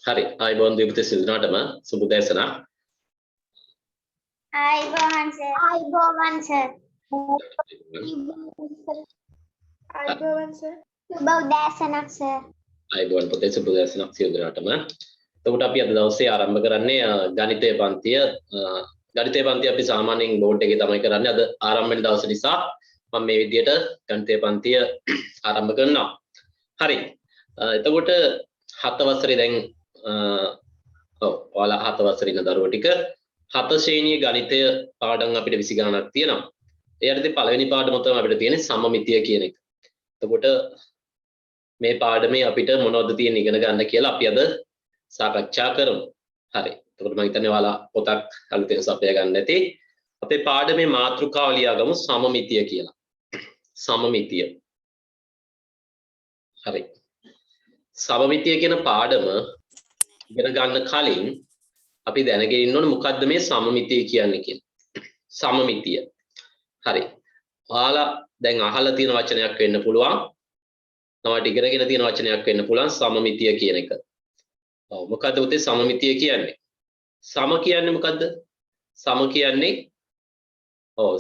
හරි ආයිබෝන් දීපති සිල්නාටම සුබ දේශනා ආයිබෝවන් සර්. ආයිබෝවන් සර්. ආයිබෝවන් සර්. සුබ උදෑසනක් සර්. ආයිබෝන් පුතේ සුබ දේශනක් සියලු දෙනාටම එතකොට අපි අද දවසේ ආරම්භ කරන්නේ ගණිතය පන්තිය අපි සාමාන්‍යයෙන් බෝඩ් එකේ තමයි කරන්නේ අද ආරම්භ වෙන දවස නිසා මම මේ විදිහට ගණිතය පන්තිය ආරම්භ කරනවා හරි එතකොට 7 වසරේ දැන් ඔයාලා 7 වසරේ ඉන්න දරුවෝ ටික 7 ශ්‍රේණියේ ගණිතය පාඩම් අපිට 20 ගණනක් තියෙනවා. ඒ යටතේ පළවෙනි පාඩම තමයි අපිට තියෙන්නේ සමමිතිය කියන එක. එතකොට මේ පාඩමේ අපිට මොනවද තියෙන්නේ ඉගෙන ගන්න කියලා අපි අද සාකච්ඡා කරමු. හරි. එතකොට මම හිතන්නේ ඔයාලා පොතක් අලුතෙන් සපයා ගන්න නැති. අපේ පාඩමේ මාතෘකාව ලියාගමු සමමිතිය කියලා. සමමිතිය. හරි. සමමිතිය කියන පාඩම ඉගෙන ගන්න කලින් අපි දැනගෙන ඉන්න ඕනේ මොකද්ද මේ සමමිතිය කියන්නේ කියලා. සමමිතිය. හරි. ඔයාලා දැන් අහලා තියෙන වචනයක් වෙන්න පුළුවන්. තවත් ඉගෙනගෙන තියෙන වචනයක් වෙන්න පුළුවන් සමමිතිය කියන එක. ඔව් මොකද්ද උතේ සමමිතිය කියන්නේ? සම කියන්නේ මොකද්ද? සම කියන්නේ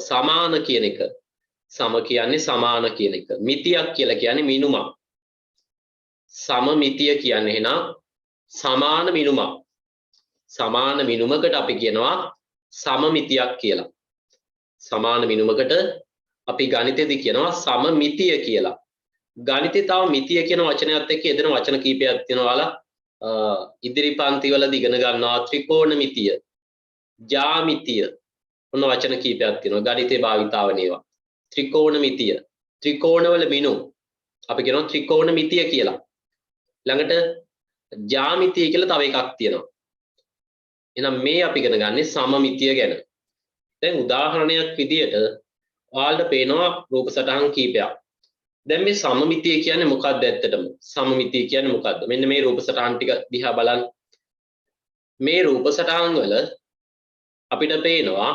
සමාන කියන එක. සම කියන්නේ සමාන කියන එක. මිතියක් කියලා කියන්නේ මිනුමක්. සමමිතිය කියන්නේ එහෙනම් සමාන මිනුමක්. සමාන මිනුමකට අපි කියනවා සමමිතියක් කියලා. සමාන මිනුමකට අපි ගණිතයේදී කියනවා සමමිතිය කියලා. ගණිතේ තව මිතිය කියන වචනයත් එක්ක යෙදෙන වචන කීපයක් තියෙනවා ඉදිරි පන්ති වලදී ඉගෙන ගන්නවා ත්‍රිකෝණමිතිය, ජ්‍යාමිතිය. ඔන්න වචන කීපයක් තියෙනවා ගණිතේ භාවිතාවන ඒවා. ත්‍රිකෝණමිතිය, ත්‍රිකෝණවල මිනුම්. අපි කියනවා ත්‍රිකෝණමිතිය කියලා. ළඟට ජ්‍යාමිතිය කියලා තව එකක් තියෙනවා. එහෙනම් මේ අපි ඉගෙන ගන්නේ සමමිතිය ගැන. දැන් උදාහරණයක් විදියට ඔයාලට පේනවා රූප සටහන් කීපයක්. දැන් මේ සමමිතිය කියන්නේ මොකක්ද ඇත්තටම? සමමිතිය කියන්නේ මොකක්ද? මෙන්න මේ රූප සටහන් ටික දිහා බලන්න. මේ රූප සටහන් වල අපිට පේනවා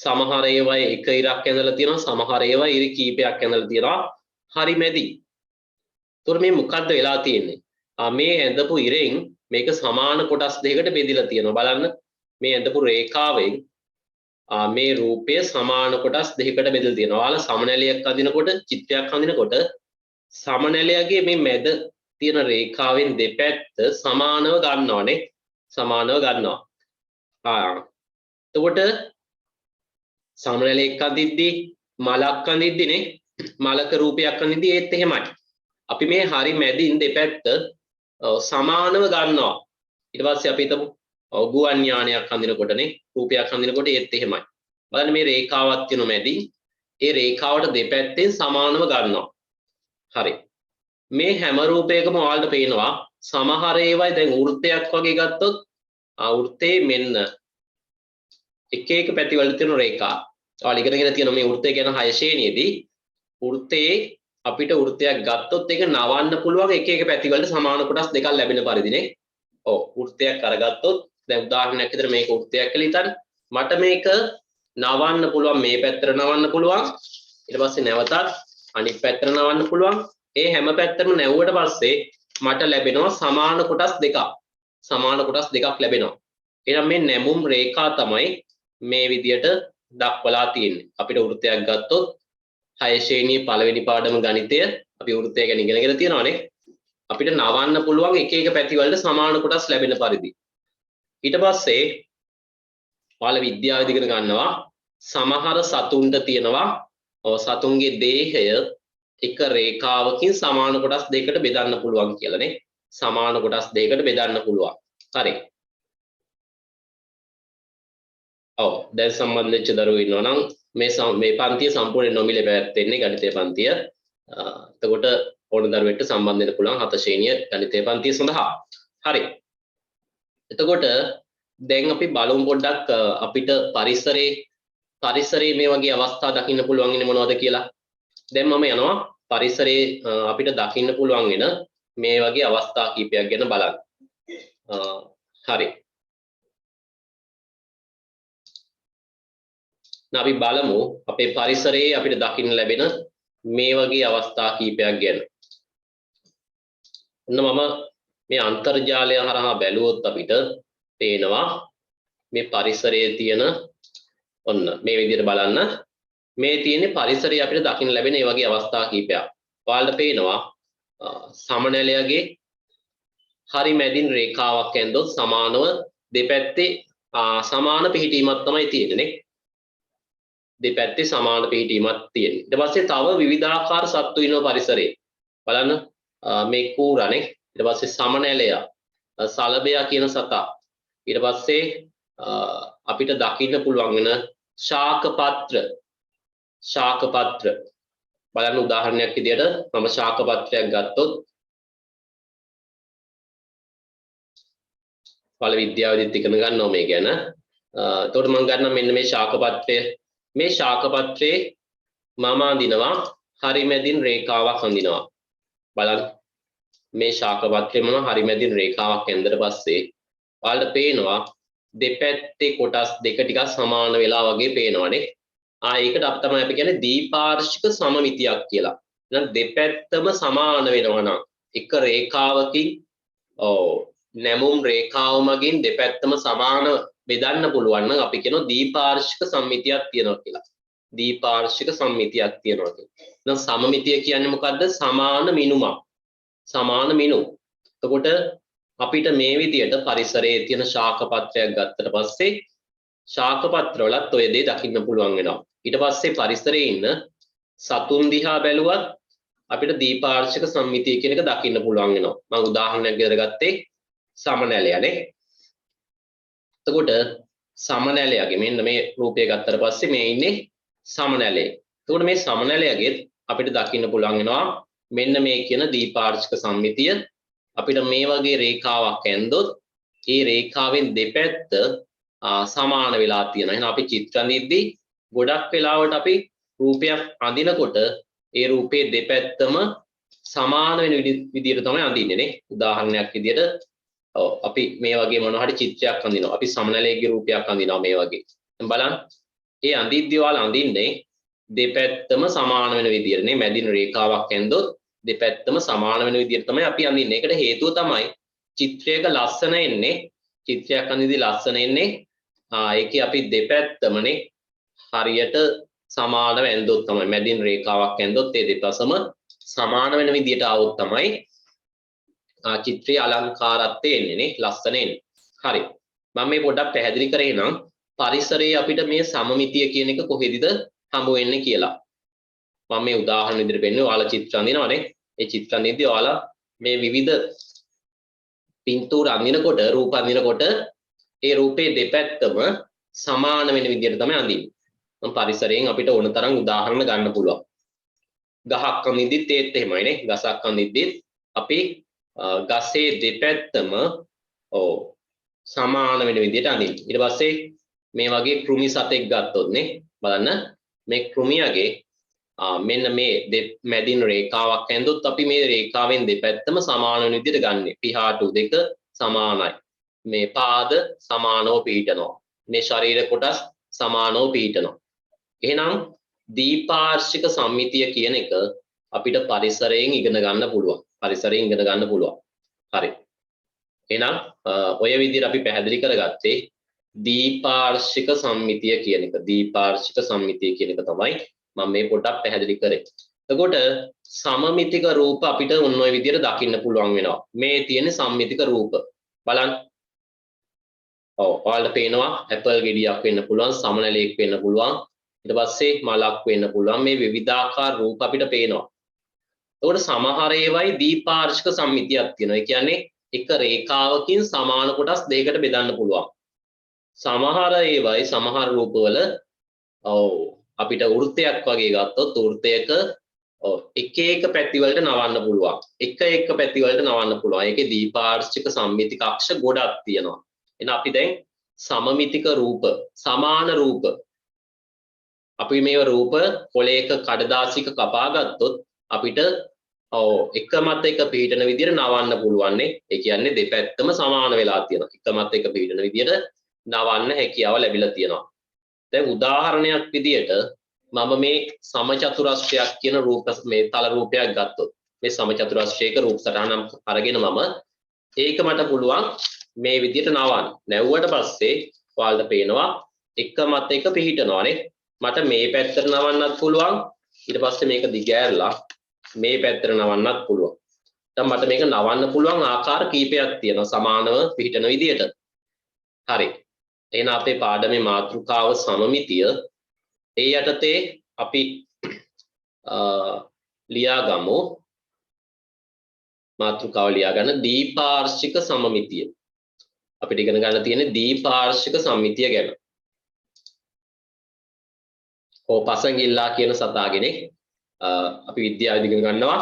සමහර ඒවා එක ඉරක් ඇඳලා තියෙනවා, සමහර ඒවා ඉරි කීපයක් ඇඳලා තියෙනවා. හරි මැදි. ඒතකොට මේ මොකද්ද වෙලා තියෙන්නේ? මේ ඇඳපු ඉරෙන් මේක සමාන කොටස් දෙකකට බෙදලා තියෙනවා. බලන්න මේ ඇඳපු රේඛාවෙන් මේ රූපය සමාන කොටස් දෙකකට බෙදලා තියෙනවා. ඔයාලා සමනැලියක් අඳිනකොට චිත්‍රයක් අඳිනකොට සමනැලයගේ මේ මැද තියෙන රේඛාවෙන් දෙපැත්ත සමානව ගන්නවනේ. සමානව ගන්නවා. එතකොට සමනැලයක් අඳිද්දී මලක් අඳිද්දීනේ මලක රූපයක් අඳිද්දී ඒත් එහෙමයි. අපි මේ හරි මැදින් දෙපැත්ත සමානව ගන්නවා. ඊට පස්සේ අපි හිතමු ගුවන් යානයක් අඳිනකොටනේ රූපයක් අඳිනකොට ඒත් එහෙමයි. බලන්න මේ රේඛාවක් තියෙන මැදි ඒ රේඛාවට දෙපැත්තෙන් සමානව ගන්නවා. හරි. මේ හැම රූපයකම ඔයාලට පේනවා සමහර ඒවායි දැන් වෘත්තයක් වගේ ගත්තොත් වෘත්තේ මෙන්න එක එක පැතිවල තියෙන රේඛා. ඔයාලා ඉගෙනගෙන තියෙන මේ වෘත්තය ගැන 6 ශ්‍රේණියේදී වෘත්තේ අපිට වෘත්තයක් ගත්තොත් ඒක නවන්න පුළුවන් එක එක පැතිවලට සමාන කොටස් දෙකක් ලැබෙන පරිදිනේ. ඔව් වෘත්තයක් අරගත්තොත් දැන් උදාහරණයක් විදිහට මේක වෘත්තයක් කියලා හිතන්න. මට මේක නවන්න පුළුවන් මේ පැත්තට නවන්න පුළුවන්. ඊට පස්සේ නැවතත් අනිත් පැත්තට නවන්න පුළුවන්. ඒ හැම පැත්තටම නැවුවට පස්සේ මට ලැබෙනවා සමාන කොටස් දෙකක්. සමාන කොටස් දෙකක් ලැබෙනවා. එහෙනම් මේ නැමුම් රේඛා තමයි මේ විදියට දක්වලා තියෙන්නේ. අපිට වෘත්තයක් ගත්තොත් 6 ශ්‍රේණියේ පළවෙනි පාඩම ගණිතය අපි වෘත්තය ගැන ඉගෙනගෙන තියෙනවානේ. අපිට නවන්න පුළුවන් එක එක පැතිවලට සමාන කොටස් ලැබෙන පරිදි. ඊට පස්සේ ඔයාලා විද්‍යාවේදී ඉගෙන ගන්නවා සමහර සතුන්ට තියෙනවා සතුන්ගේ දේහය එක රේඛාවකින් සමාන කොටස් දෙකකට බෙදන්න පුළුවන් කියලානේ. සමාන කොටස් දෙකකට බෙදන්න පුළුවන්. හරි. ඔව් දැන් සම්බන්ධ වෙච්ච දරුවෝ ඉන්නවා නම් මේ පන්තිය සම්පූර්ණ නොමිලේ පැවැත්වෙන්නේ ගණිතය පන්තිය. එතකොට ඕන දරුවෙක්ට සම්බන්ධ වෙන්න පුළුවන් 7 ශ්‍රේණිය ගණිතය පන්තිය සඳහා. හරි. එතකොට දැන් අපි බලමු පොඩ්ඩක් අපිට පරිසරයේ මේ වගේ අවස්ථා දකින්න පුළුවන් ඉන්නේ මොනවද කියලා. දැන් මම යනවා පරිසරයේ අපිට දකින්න පුළුවන් වෙන මේ වගේ අවස්ථා කීපයක් ගැන බලන්න. හරි. අපි බලමු අපේ පරිසරයේ අපිට දකින්න ලැබෙන මේ වගේ අවස්ථා කීපයක් ගැන. ඔන්න මම මේ අන්තර්ජාලය හරහා බැලුවොත් අපිට පේනවා මේ පරිසරයේ තියෙන ඔන්න මේ විදිහට බලන්න මේ තියෙන්නේ පරිසරය අපිට දකින්න ලැබෙන මේ වගේ අවස්ථා කිහිපයක්. ඔයාලට පේනවා සමනැලයගේ හරි මැදින් රේඛාවක් ඇන්දොත් සමානව දෙපැත්තේ සමාන පිහිටීමක් තමයි තියෙන්නේ. දෙපැත්තේ සමාන පිහිටීමක් තියෙන්නේ. ඊට පස්සේ තව විවිධාකාර සත්තු ඉන්න පරිසරයේ බලන්න මේ කූරනේ ඊට පස්සේ සමනැලය සලබයා කියන සතා ඊට පස්සේ අපිට දකින්න පුළුවන් වෙන ශාක පත්‍ර බලන්න උදාහරණයක් විදියට මම ශාක පත්‍රයක් ගත්තොත් වල විද්‍යාවේදීත් ඉගෙන ගන්නවා මේ ගැන. එතකොට මම ගන්නවා මෙන්න මේ ශාක පත්‍රය. මේ ශාක පත්‍රයේ මම අඳිනවා හරි මැදින් රේඛාවක් අඳිනවා. බලන්න මේ ශාක පත්‍රයේ මම හරි මැදින් රේඛාවක් ඇඳලා පස්සේ ඔයාලට පේනවා දෙපැත්තේ කොටස් දෙක ටිකක් සමාන වෙලා වගේ පේනවනේ. ඒකට අපි තමයි අපි කියන්නේ දීපාර්ශ්වික සමමිතියක් කියලා. එහෙනම් දෙපැත්තම සමාන වෙනවා නම් එක රේඛාවකින් නැමුම් රේඛාව මගින් දෙපැත්තම සමාන බෙදන්න පුළුවන් නම් අපි කියනවා දීපාර්ශ්වික සම්මිතියක් තියෙනවා කියලා. දීපාර්ශ්වික සම්මිතියක් තියෙනවා කියලා. එහෙනම් සමමිතිය කියන්නේ මොකද්ද? සමාන මිනුමක්. සමාන මිනුම්. එතකොට අපිට මේ විදියට පරිසරයේ තියෙන ශාක පත්‍රයක් ගත්තට පස්සේ ශාක පත්‍ර වලත් ඔය දේ දකින්න පුළුවන් වෙනවා. ඊට පස්සේ පරිසරයේ ඉන්න සතුන් දිහා බැලුවත් අපිට දීපාර්ශ්වික සම්මිතිය කියන එක දකින්න පුළුවන් වෙනවා. මම උදාහරණයක් විදිහට ගත්තේ සමනැලයනේ. එතකොට සමනැලයගේ මෙන්න මේ රූපය ගත්තට පස්සේ මේ ඉන්නේ සමනැලය. එතකොට මේ සමනැලයගේ අපිට දකින්න පුළුවන් වෙනවා මෙන්න මේ කියන දීපාර්ශ්වික සම්මිතිය. අපිට මේ වගේ රේඛාවක් ඇන්දොත් ඒ රේඛාවෙන් දෙපැත්ත සමාන වෙලා තියෙනවා. එහෙනම් අපි චිත්‍ර අඳිද්දී ගොඩක් වෙලාවට අපි රූපයක් අඳිනකොට ඒ රූපේ දෙපැත්තම සමාන වෙන විදිහට තමයි අඳින්නේ නේ. උදාහරණයක් විදිහට අපි මේ වගේ මොන හරි චිත්‍රයක් අඳිනවා. අපි සමනලයේ රූපයක් අඳිනවා මේ වගේ. දැන් බලන්න. ඒ අඳිද්දී ඔයාලා අඳින්නේ දෙපැත්තම සමාන වෙන විදිහට නේ. මැදින් රේඛාවක් ඇන්දොත් දෙපැත්තම සමාන වෙන විදිහට තමයි අපි අඳින්නේ. ඒකට හේතුව තමයි චිත්‍රයක ලස්සන එන්නේ. චිත්‍රයක් අඳිද්දී ලස්සන එන්නේ. ඒකේ අපි දෙපැත්තමනේ හරියට සමානව ඇන්දොත් තමයි මැදින් රේඛාවක් ඇන්දොත් ඒ දෙපසම සමාන වෙන විදිහට આવොත් තමයි චිත්‍රයේ අලංකාරත්වය එන්නේ නේ ලස්සන එන්නේ. හරි. මම මේ පොඩ්ඩක් පැහැදිලි කරේ නම් පරිසරයේ අපිට මේ සමමිතිය කියන එක කොහෙදද හම්බ වෙන්නේ කියලා. මම මේ උදාහරණ විදිහට පෙන්නනවා. ඔයාලා චිත්‍ර අඳිනවනේ. ඒ චිත්‍ර අඳිද්දී ඔයාලා මේ විවිධ පින්තූර අඳිනකොට රූප අඳිනකොට ඒ රූපේ දෙපැත්තම සමාන වෙන විදිහට තමයි අඳින්නේ. මම පරිසරයෙන් අපිට ඕන තරම් උදාහරණ ගන්න පුළුවන්. ගහක් අඳිද්දිත් ඒත් එහෙමයි නේ. ගසක් අඳිද්දිත් අපි ගසේ දෙපැත්තම සමාන වෙන විදිහට අඳින්නේ. ඊට පස්සේ මේ වගේ කෘමි සතෙක් ගත්තොත් නේ බලන්න මේ කෘමියගේ මෙන්න මේ මැදින් රේඛාවක් ඇඳුත් අපි මේ රේඛාවෙන් දෙපැත්තම සමාන වෙන විදිහට ගන්නෙ. පිහාටු දෙක සමානයි. මේ පාද සමානව පිහිටනවා. මේ ශරීර කොටස් සමානව පිහිටනවා. එහෙනම් දීපාර්ශ්වික සම්මිතිය කියන එක අපිට පරිසරයෙන් ඉගෙන ගන්න පුළුවන්. පරිසරයෙන් ඉගෙන ගන්න පුළුවන්. හරි. එහෙනම් ඔය විදිහට අපි පැහැදිලි කරගත්තේ දීපාර්ශ්වික සම්මිතිය කියන එක. දීපාර්ශ්වික සම්මිතිය කියන එක තමයි මම මේ පොඩ්ඩක් පැහැදිලි කරේ. එතකොට සමමිතික රූප අපිට ඔන්න ඔය විදිහට දකින්න පුළුවන් වෙනවා. මේ තියෙන සම්මිතික රූප. බලන්න. ඔයාලට පේනවා ඇපල් ගෙඩියක් වෙන්න පුළුවන්, සමනලයක් වෙන්න පුළුවන්. ඊට පස්සේ මලක් වෙන්න පුළුවන්. මේ විවිධාකාර රූප අපිට පේනවා. එතකොට සමහර ඒවායි දීපාර්ශ්වික සම්මිතියක් තියෙනවා. ඒ කියන්නේ එක රේඛාවකින් සමාන කොටස් දෙකකට බෙදන්න පුළුවන්. සමහර ඒවායි සමහර රූපවල අපිට වෘත්තයක් වගේ ගත්තොත් වෘත්තයක එක එක පැති වලට නවන්න පුළුවන්. එක පැති වලට නවන්න පුළුවන්. ඒකේ දීපාර්ශ්වික සම්මිතික අක්ෂ ගොඩක් තියෙනවා. එහෙනම් අපි දැන් සමමිතික රූප, සමාන රූප අපි මේ රූප කොලයක කඩදාසියක කපා ගත්තොත් අපිට එක මත එක පිහිටන විදිහට නවන්න පුළුවන් නේ. ඒ කියන්නේ දෙපැත්තම සමාන වෙලා තියෙනවා. එක මත එක පිහිටන විදිහට නවන්න හැකියාව ලැබිලා තියෙනවා. දැන් උදාහරණයක් විදිහට මම මේ සමචතුරස්‍රයක් කියන රූප මේ තල රූපයක් ගත්තොත් මේ සමචතුරස්‍රයක රූප සටහනක් අරගෙන මම ඒක මට පුළුවන් මේ විදිහට නවන්න. නැවුවට පස්සේ ඔයාලට පේනවා එක මත එක පිහිටනවානේ. මට මේ පැත්තට නවන්නත් පුළුවන්. ඊට පස්සේ මේක දිගෑරලා මේ පැත්තට නවන්නත් පුළුවන්. දැන් මට මේක නවන්න පුළුවන් ආකාර කීපයක් තියෙනවා සමානව පිහිටන විදිහට. හරි. එහෙනම් අපේ පාඩමේ මාතෘකාව සමමිතිය. ඒ යටතේ අපි ලියාගමු මාතෘකාව ලියා ගන්න දීපාර්ශ්වික සමමිතිය. අපිට ඉගෙන ගන්න තියෙන්නේ දීපාර්ශ්වික සමමිතිය ගැන. පසංගිල්ලා කියන සතාගෙනේ අපි විද්‍යාව ඉගෙන ගන්නවා.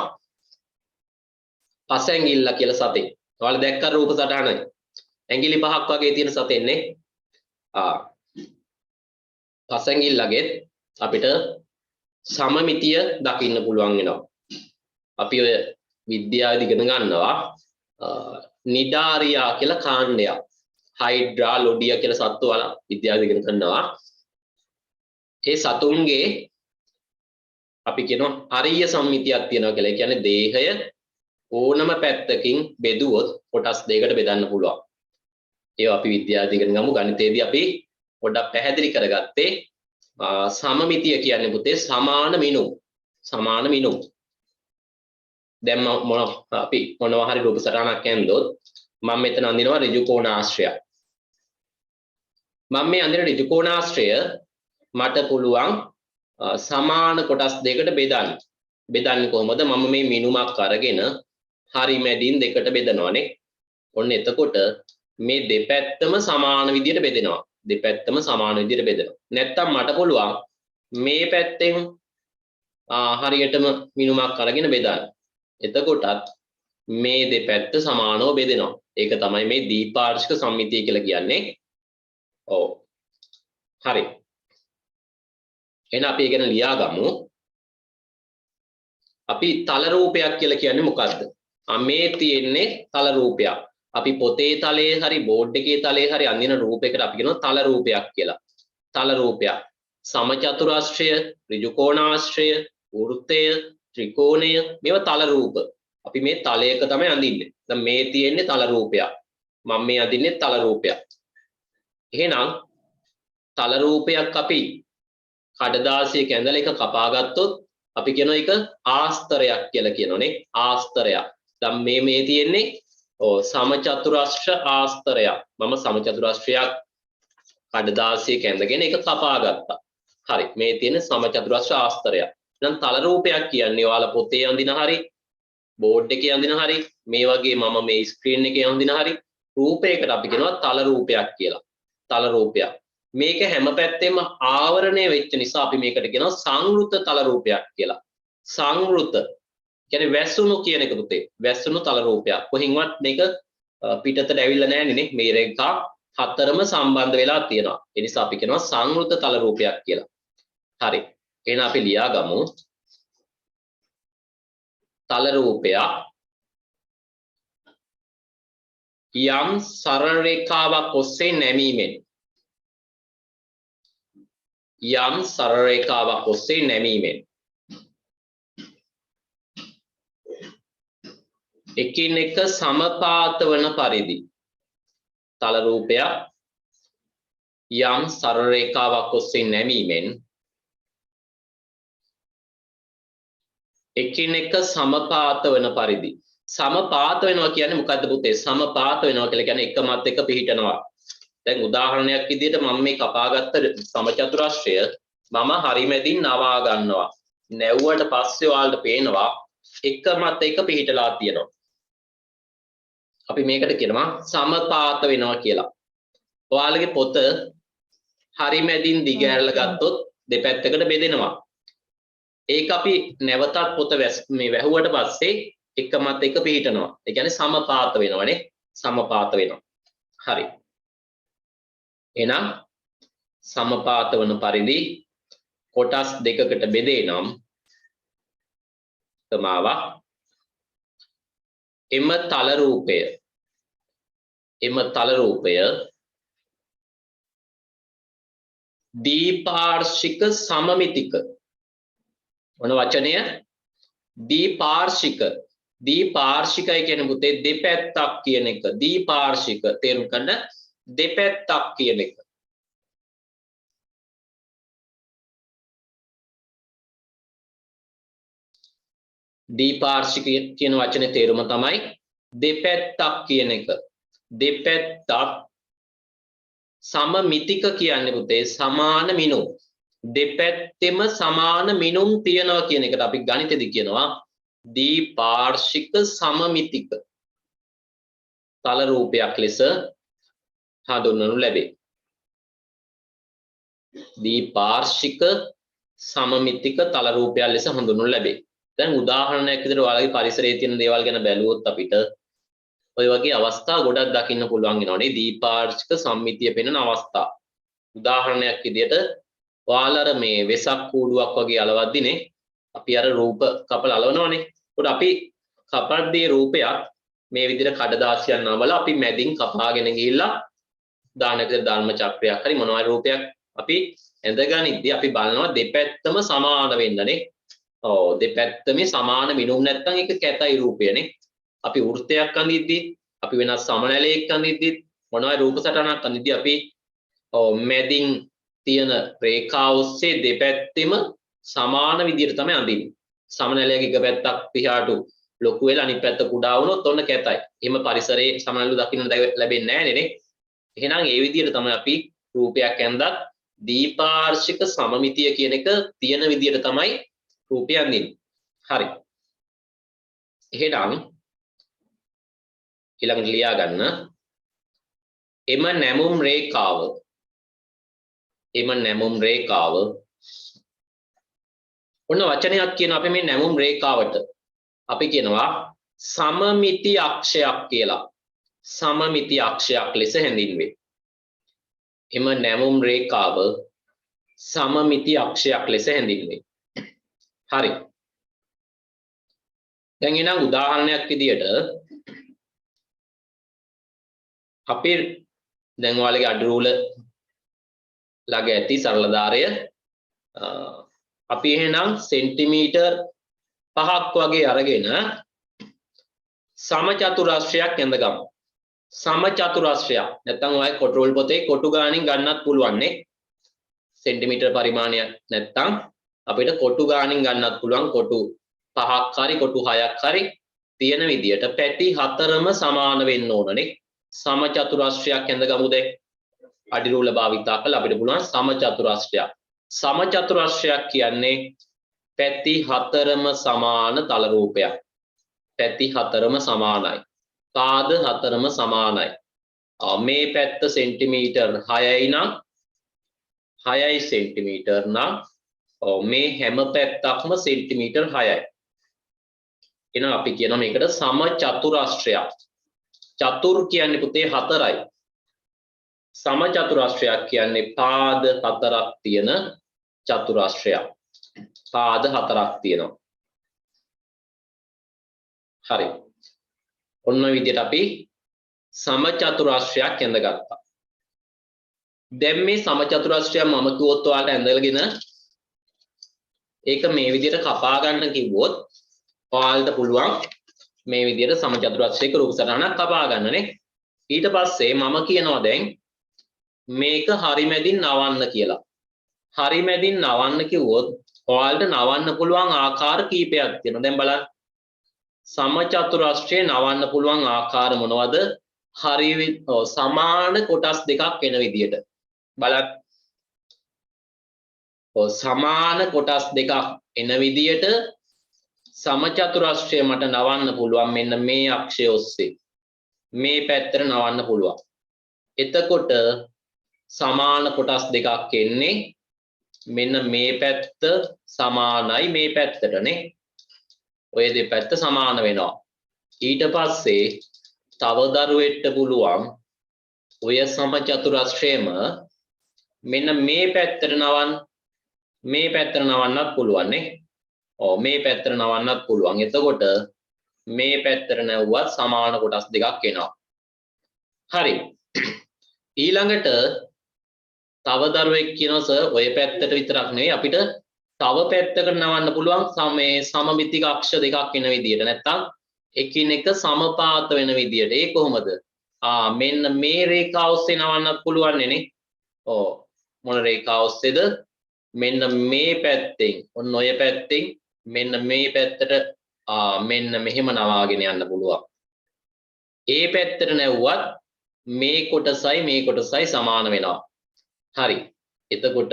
පසංගිල්ලා කියලා සතෙක්. ඔයාලා දැක්ක රූප සටහන. ඇඟිලි පහක් වගේ තියෙන සතෙන්නේ. පසංගිල්ලාගේ අපිට සමමිතිය දකින්න පුළුවන් වෙනවා. අපි ඔය විද්‍යාව ඉගෙන ගන්නවා නිඩාරියා කියලා කාණ්ඩයක්. හයිඩ්‍රා ලොඩියා කියලා සත්තු වල විද්‍යාව ඉගෙන ගන්නවා. ඒ සතුන්ගේ අපි කියනවා අරිය සම්මිතියක් තියෙනවා කියලා. ඒ කියන්නේ දේහය ඕනම පැත්තකින් බෙදුවොත් කොටස් දෙකකට බෙදන්න පුළුවන්. ඒවා අපි විද්‍යාව ඉගෙන ගමු. ගණිතයේදී අපි පොඩ්ඩක් පැහැදිලි කරගත්තේ සමමිතිය කියන්නේ පුතේ සමාන මිනුම්. සමාන මිනුම්. දැන් අපි මොනවා හරි රූප සටහනක් ඇන්දොත් මම මෙතන අඳිනවා ඍජු කෝණාශ්‍රය. මම මේ අඳින ඍජු කෝණාශ්‍රය මට පුළුවන් සමාන කොටස් දෙකකට බෙදන්න. බෙදන්නේ කොහොමද? මම මේ මිනුමක් අරගෙන හරි මැදින් දෙකට බෙදනවානේ. ඔන්න එතකොට මේ දෙපැත්තම සමාන විදියට බෙදෙනවා. දෙපැත්තම සමාන විදියට බෙදෙනවා. නැත්තම් මට පුළුවන් මේ පැත්තෙන් හරියටම මිනුමක් අරගෙන බෙදන්න. එතකොටත් මේ දෙපැත්ත සමානව බෙදෙනවා. ඒක තමයි මේ දීපාර්ශ්වික සම්මිතිය කියලා කියන්නේ. ඔව්. හරි. එහෙනම් අපි ඒක ගැන ලියාගමු. අපි තල රූපයක් කියලා කියන්නේ මොකද්ද? මේ තියෙන්නේ තල රූපයක්. අපි පොතේ තලයේ හරි බෝඩ් එකේ තලයේ හරි අඳින රූපයකට අපි කියනවා තල රූපයක් කියලා. තල රූපයක්. සමචතුරාශ්‍රය, ඍජු කෝණාශ්‍රය, වෘත්තය, ත්‍රිකෝණය මේවා තල රූප. අපි මේ තලයක තමයි අඳින්නේ. දැන් මේ තියෙන්නේ තල රූපයක්. මම මේ අඳින්නේ තල රූපයක්. එහෙනම් තල රූපයක් අපි කඩදාසියක ඇඳලා එක කපා ගත්තොත් අපි කියන එක ආස්තරයක් කියලා කියනෝනේ. ආස්තරයක්. දැන් මේ තියෙන්නේ සමචතුරාශ්‍ර ආස්තරයක්. මම සමචතුරාශ්‍රයක් කඩදාසියක ඇඳගෙන ඒක කපා ගත්තා. හරි. මේ තියෙන සමචතුරාශ්‍ර ආස්තරයක්. නම් තල රූපයක් කියන්නේ ඔයාලා පොතේ අඳින හරි බෝඩ් එකේ අඳින හරි මේ වගේ මම මේ ස්ක්‍රීන් එකේ අඳින හරි රූපයකට අපි කියනවා තල රූපයක් කියලා. තල රූපයක්. මේක හැම පැත්තෙම ආවරණය වෙච්ච නිසා අපි මේකට කියනවා සංවෘත තල රූපයක් කියලා. සංවෘත කියන්නේ වැස්සුණු කියන එක පුතේ. වැස්සුණු තල රූපයක්. කොහින්වත් මේක පිටතට ඇවිල්ලා නැහැ නේ. මේ රේඛා හතරම සම්බන්ධ වෙලා තියෙනවා. ඒ නිසා අපි කියනවා සංවෘත තල රූපයක් කියලා. හරි. එහෙනම් අපි ලියාගමු තල රූපයක් යම් සරල රේඛාවක් ඔස්සේ නැමීමෙන් යම් සරල රේඛාවක් ඔස්සේ නැමීමෙන් එකිනෙක සමපාත වන පරිදි තල රූපයක් යම් සරල රේඛාවක් ඔස්සේ නැමීමෙන් එකිනෙක සමපාත වන පරිදි සමපාත වෙනවා කියන්නේ මොකද්ද පුතේ? සමපාත වෙනවා කියලා කියන්නේ එක මත එක පිහිටනවා. දැන් උදාහරණයක් විදිහට මම මේ කපාගත්ත සමචතුරාශ්‍රය මම හරි මැදින් නවා ගන්නවා. නැවුවට පස්සේ ඔයාලට පේනවා එක මත එක පිහිටලා තියෙනවා. අපි මේකට කියනවා සමපාත වෙනවා කියලා. ඔයාලගේ පොත හරි මැදින් දිගහැරලා ගත්තොත් දෙපැත්තකට බෙදෙනවා. ඒක අපි නැවතත් පොත මේ වැහුවට පස්සේ එක මත එක පිහිටනවා. ඒ කියන්නේ සමපාත වෙනවනේ. සමපාත වෙනවා. හරි. එහෙනම් සමපාත වන පරිදි කොටස් දෙකකට බෙදේ නම් තමාවක් එම තල රූපය දීපාර්ශ්වික සමමිතික මොන වචනය? දීපාර්ශ්වික දීපාර්ශිකයි කියන පුතේ දෙපැත්තක් කියන එක. දීපාර්ශික තේරුම් ගන්න දෙපැත්තක් කියන එක. දීපාර්ශික කියන වචනේ තේරුම තමයි දෙපැත්තක් කියන එක. දෙපැත්තක් සමමිතික කියන්නේ පුතේ සමාන මිනුම්. දෙපැත්තෙම සමාන මිනුම් තියනවා කියන එකට අපි ගණිතෙදි කියනවා දීපාර්ශික සමමිතික තල රූපයක් ලෙස හඳුන්වනු ලැබේ. දීපාර්ශික සමමිතික තල රූපයක් ලෙස හඳුන්වනු ලැබේ. දැන් උදාහරණයක් විදිහට ඔයාලගේ පරිසරයේ තියෙන දේවල් ගැන බැලුවොත් අපිට ඔය වගේ අවස්ථා ගොඩක් දකින්න පුළුවන් වෙනවනේ දීපාර්ශික සම්මිතිය පෙන්වන අවස්ථා. උදාහරණයක් විදිහට ඔයාලර මේ වෙසක් කූඩුවක් වගේ අලවද්දිනේ අපි අර රූප කපල අලවනවනේ. ඒකට අපි කපද්දී රූපයක් මේ විදිහට කඩදාසියක් නමලා අපි මැදින් කපාගෙන ගිහිල්ලා දානකද ධර්ම චක්‍රයක් හරි මොනවා රූපයක් අපි ඇඳගනිද්දී අපි බලනවා දෙපැත්තම සමාන වෙන්නනේ. ඔව් දෙපැත්තම සමාන මිනුම් නැත්නම් ඒක කැතයි රූපයනේ. අපි වෘත්තයක් අඳිද්දී අපි වෙනස් සමනලයක් අඳිද්දී මොනවා රූප සටහනක් අඳිද්දී අපි මැදින් තියෙන රේඛාව ඔස්සේ දෙපැත්තෙම සමාන විදිහට තමයි අඳින්නේ. සමනලයක එක පැත්තක් පියාට ලොකු වෙලා අනිත් පැත්ත කුඩා වුණොත් ඔන්න කැතයි. එහෙම පරිසරයේ සමනලු දකින්න ලැබෙන්නේ නැහැ නේ. එහෙනම් ඒ විදිහට තමයි අපි රූපයක් ඇඳත් දීපාර්ශික සමමිතිය කියන එක තියෙන විදිහට තමයි රූපය අඳින්නේ. හරි. එහෙනම් ඊළඟට ලියා ගන්න එම නැමුම් රේඛාව ඔන්න වචනයක් කියන අපි මේ නැමුම් රේඛාවට අපි කියනවා සමමිති අක්ෂයක් කියලා. සමමිති අක්ෂයක් ලෙස හැඳින්වේ. එම නැමුම් රේඛාව සමමිති අක්ෂයක් ලෙස හැඳින්වේ. හරි. දැන් එනම් උදාහරණයක් විදියට අපි දැන් ඔයාලගේ අඩි රූල ළඟ ඇති සරල ධාරය අපි එහෙනම් සෙන්ටිමීටර් 5ක් වගේ අරගෙන සමචතුරස්‍රයක් ඇඳගමු. සමචතුරස්‍රයක් නැත්නම් ඔයයි කොටු රූල් පොතේ කොටු ගානින් ගන්නත් පුළුවන් නේ. සෙන්ටිමීටර් පරිමාණය නැත්නම් අපිට කොටු ගානින් ගන්නත් පුළුවන්. කොටු 5ක් හරි කොටු 6ක් හරි තියෙන විදියට පැටි 4ම සමාන වෙන්න ඕනනේ. සමචතුරස්‍රයක් ඇඳගමුද? අඩි රූල භාවිතා කරලා අපිට පුළුවන් සමචතුරස්‍රයක්. සමචතුරස්‍රයක් කියන්නේ පැති 4ම සමාන තල රූපයක්. පැති 4ම සමානයි. පාද 4ම සමානයි. මේ පැත්ත සෙන්ටිමීටර් 6යි නම් 6යි සෙන්ටිමීටර් නම් මේ හැම පැත්තක්ම සෙන්ටිමීටර් 6යි. එහෙනම් අපි කියනවා මේකට සමචතුරස්‍රයක්. චතුර් කියන්නේ පුතේ 4යි. සමචතුරස්‍රයක් කියන්නේ පාද 4ක් තියෙන චතුරස්‍රයක්. පාද 4ක් තියෙනවා. හරි. ඔන්න විදිහට අපි සමචතුරස්‍රයක් ඇඳගත්තා. දැන් මේ සමචතුරස්‍රය මම කිව්වොත් ඔයාලට ඇඳගෙන ඒක මේ විදිහට කපා ගන්න කිව්වොත් ඔයාලට පුළුවන් මේ විදිහට සමචතුරස්‍රයක රූප සටහනක් කපා ගන්නනේ. ඊට පස්සේ මම කියනවා දැන් මේක හරි මැදින් නවන්න කියලා. හරි මැදින් නවන්න කිව්වොත් ඔයාලට නවන්න පුළුවන් ආකාර කීපයක් තියෙනවා. දැන් බලන්න. සමචතුරස්‍රයේ නවන්න පුළුවන් ආකාර මොනවද? හරි සමාන කොටස් දෙකක් එන විදියට. බලන්න. සමාන කොටස් දෙකක් එන විදියට සමචතුරස්‍රය මට නවන්න පුළුවන් මෙන්න මේ අක්ෂය ඔස්සේ. මේ පැත්තට නවන්න පුළුවන්. එතකොට සමාන කොටස් දෙකක් එන්නේ මෙන්න මේ පැත්ත සමානයි මේ පැත්තටනේ. ඔය දෙපැත්ත සමාන වෙනවා. ඊට පස්සේ තව දරුවෙට පුළුවන් ඔය සමචතුරස්‍රයම මෙන්න මේ පැත්තට නවන්න. මේ පැත්තට නවන්නත් පුළුවන් නේ. මේ පැත්තට නවන්නත් පුළුවන්. එතකොට මේ පැත්තට නැවුවත් සමාන කොටස් දෙකක් එනවා. හරි. ඊළඟට තව දරුවෙක් කියනවා සර් ඔය පැත්තට විතරක් නෙවෙයි අපිට තව පැත්තකට නවන්න පුළුවන් සමමිතික අක්ෂ දෙකක් එන විදියට. නැත්තම් එකිනෙක සමපාත වෙන විදියට. ඒ කොහොමද? මෙන්න මේ රේඛාව ඔස්සේ නවන්නත් පුළුවන් නේ. ඔව්. මොන රේඛාව ඔස්සේද? මෙන්න මේ පැත්තෙන්, ඔන්න ඔය පැත්තෙන් මෙන්න මේ පැත්තට මෙන්න මෙහෙම නවාගෙන යන්න පුළුවන්. ඒ පැත්තට නැවුවත් මේ කොටසයි සමාන වෙනවා. හරි. එතකොට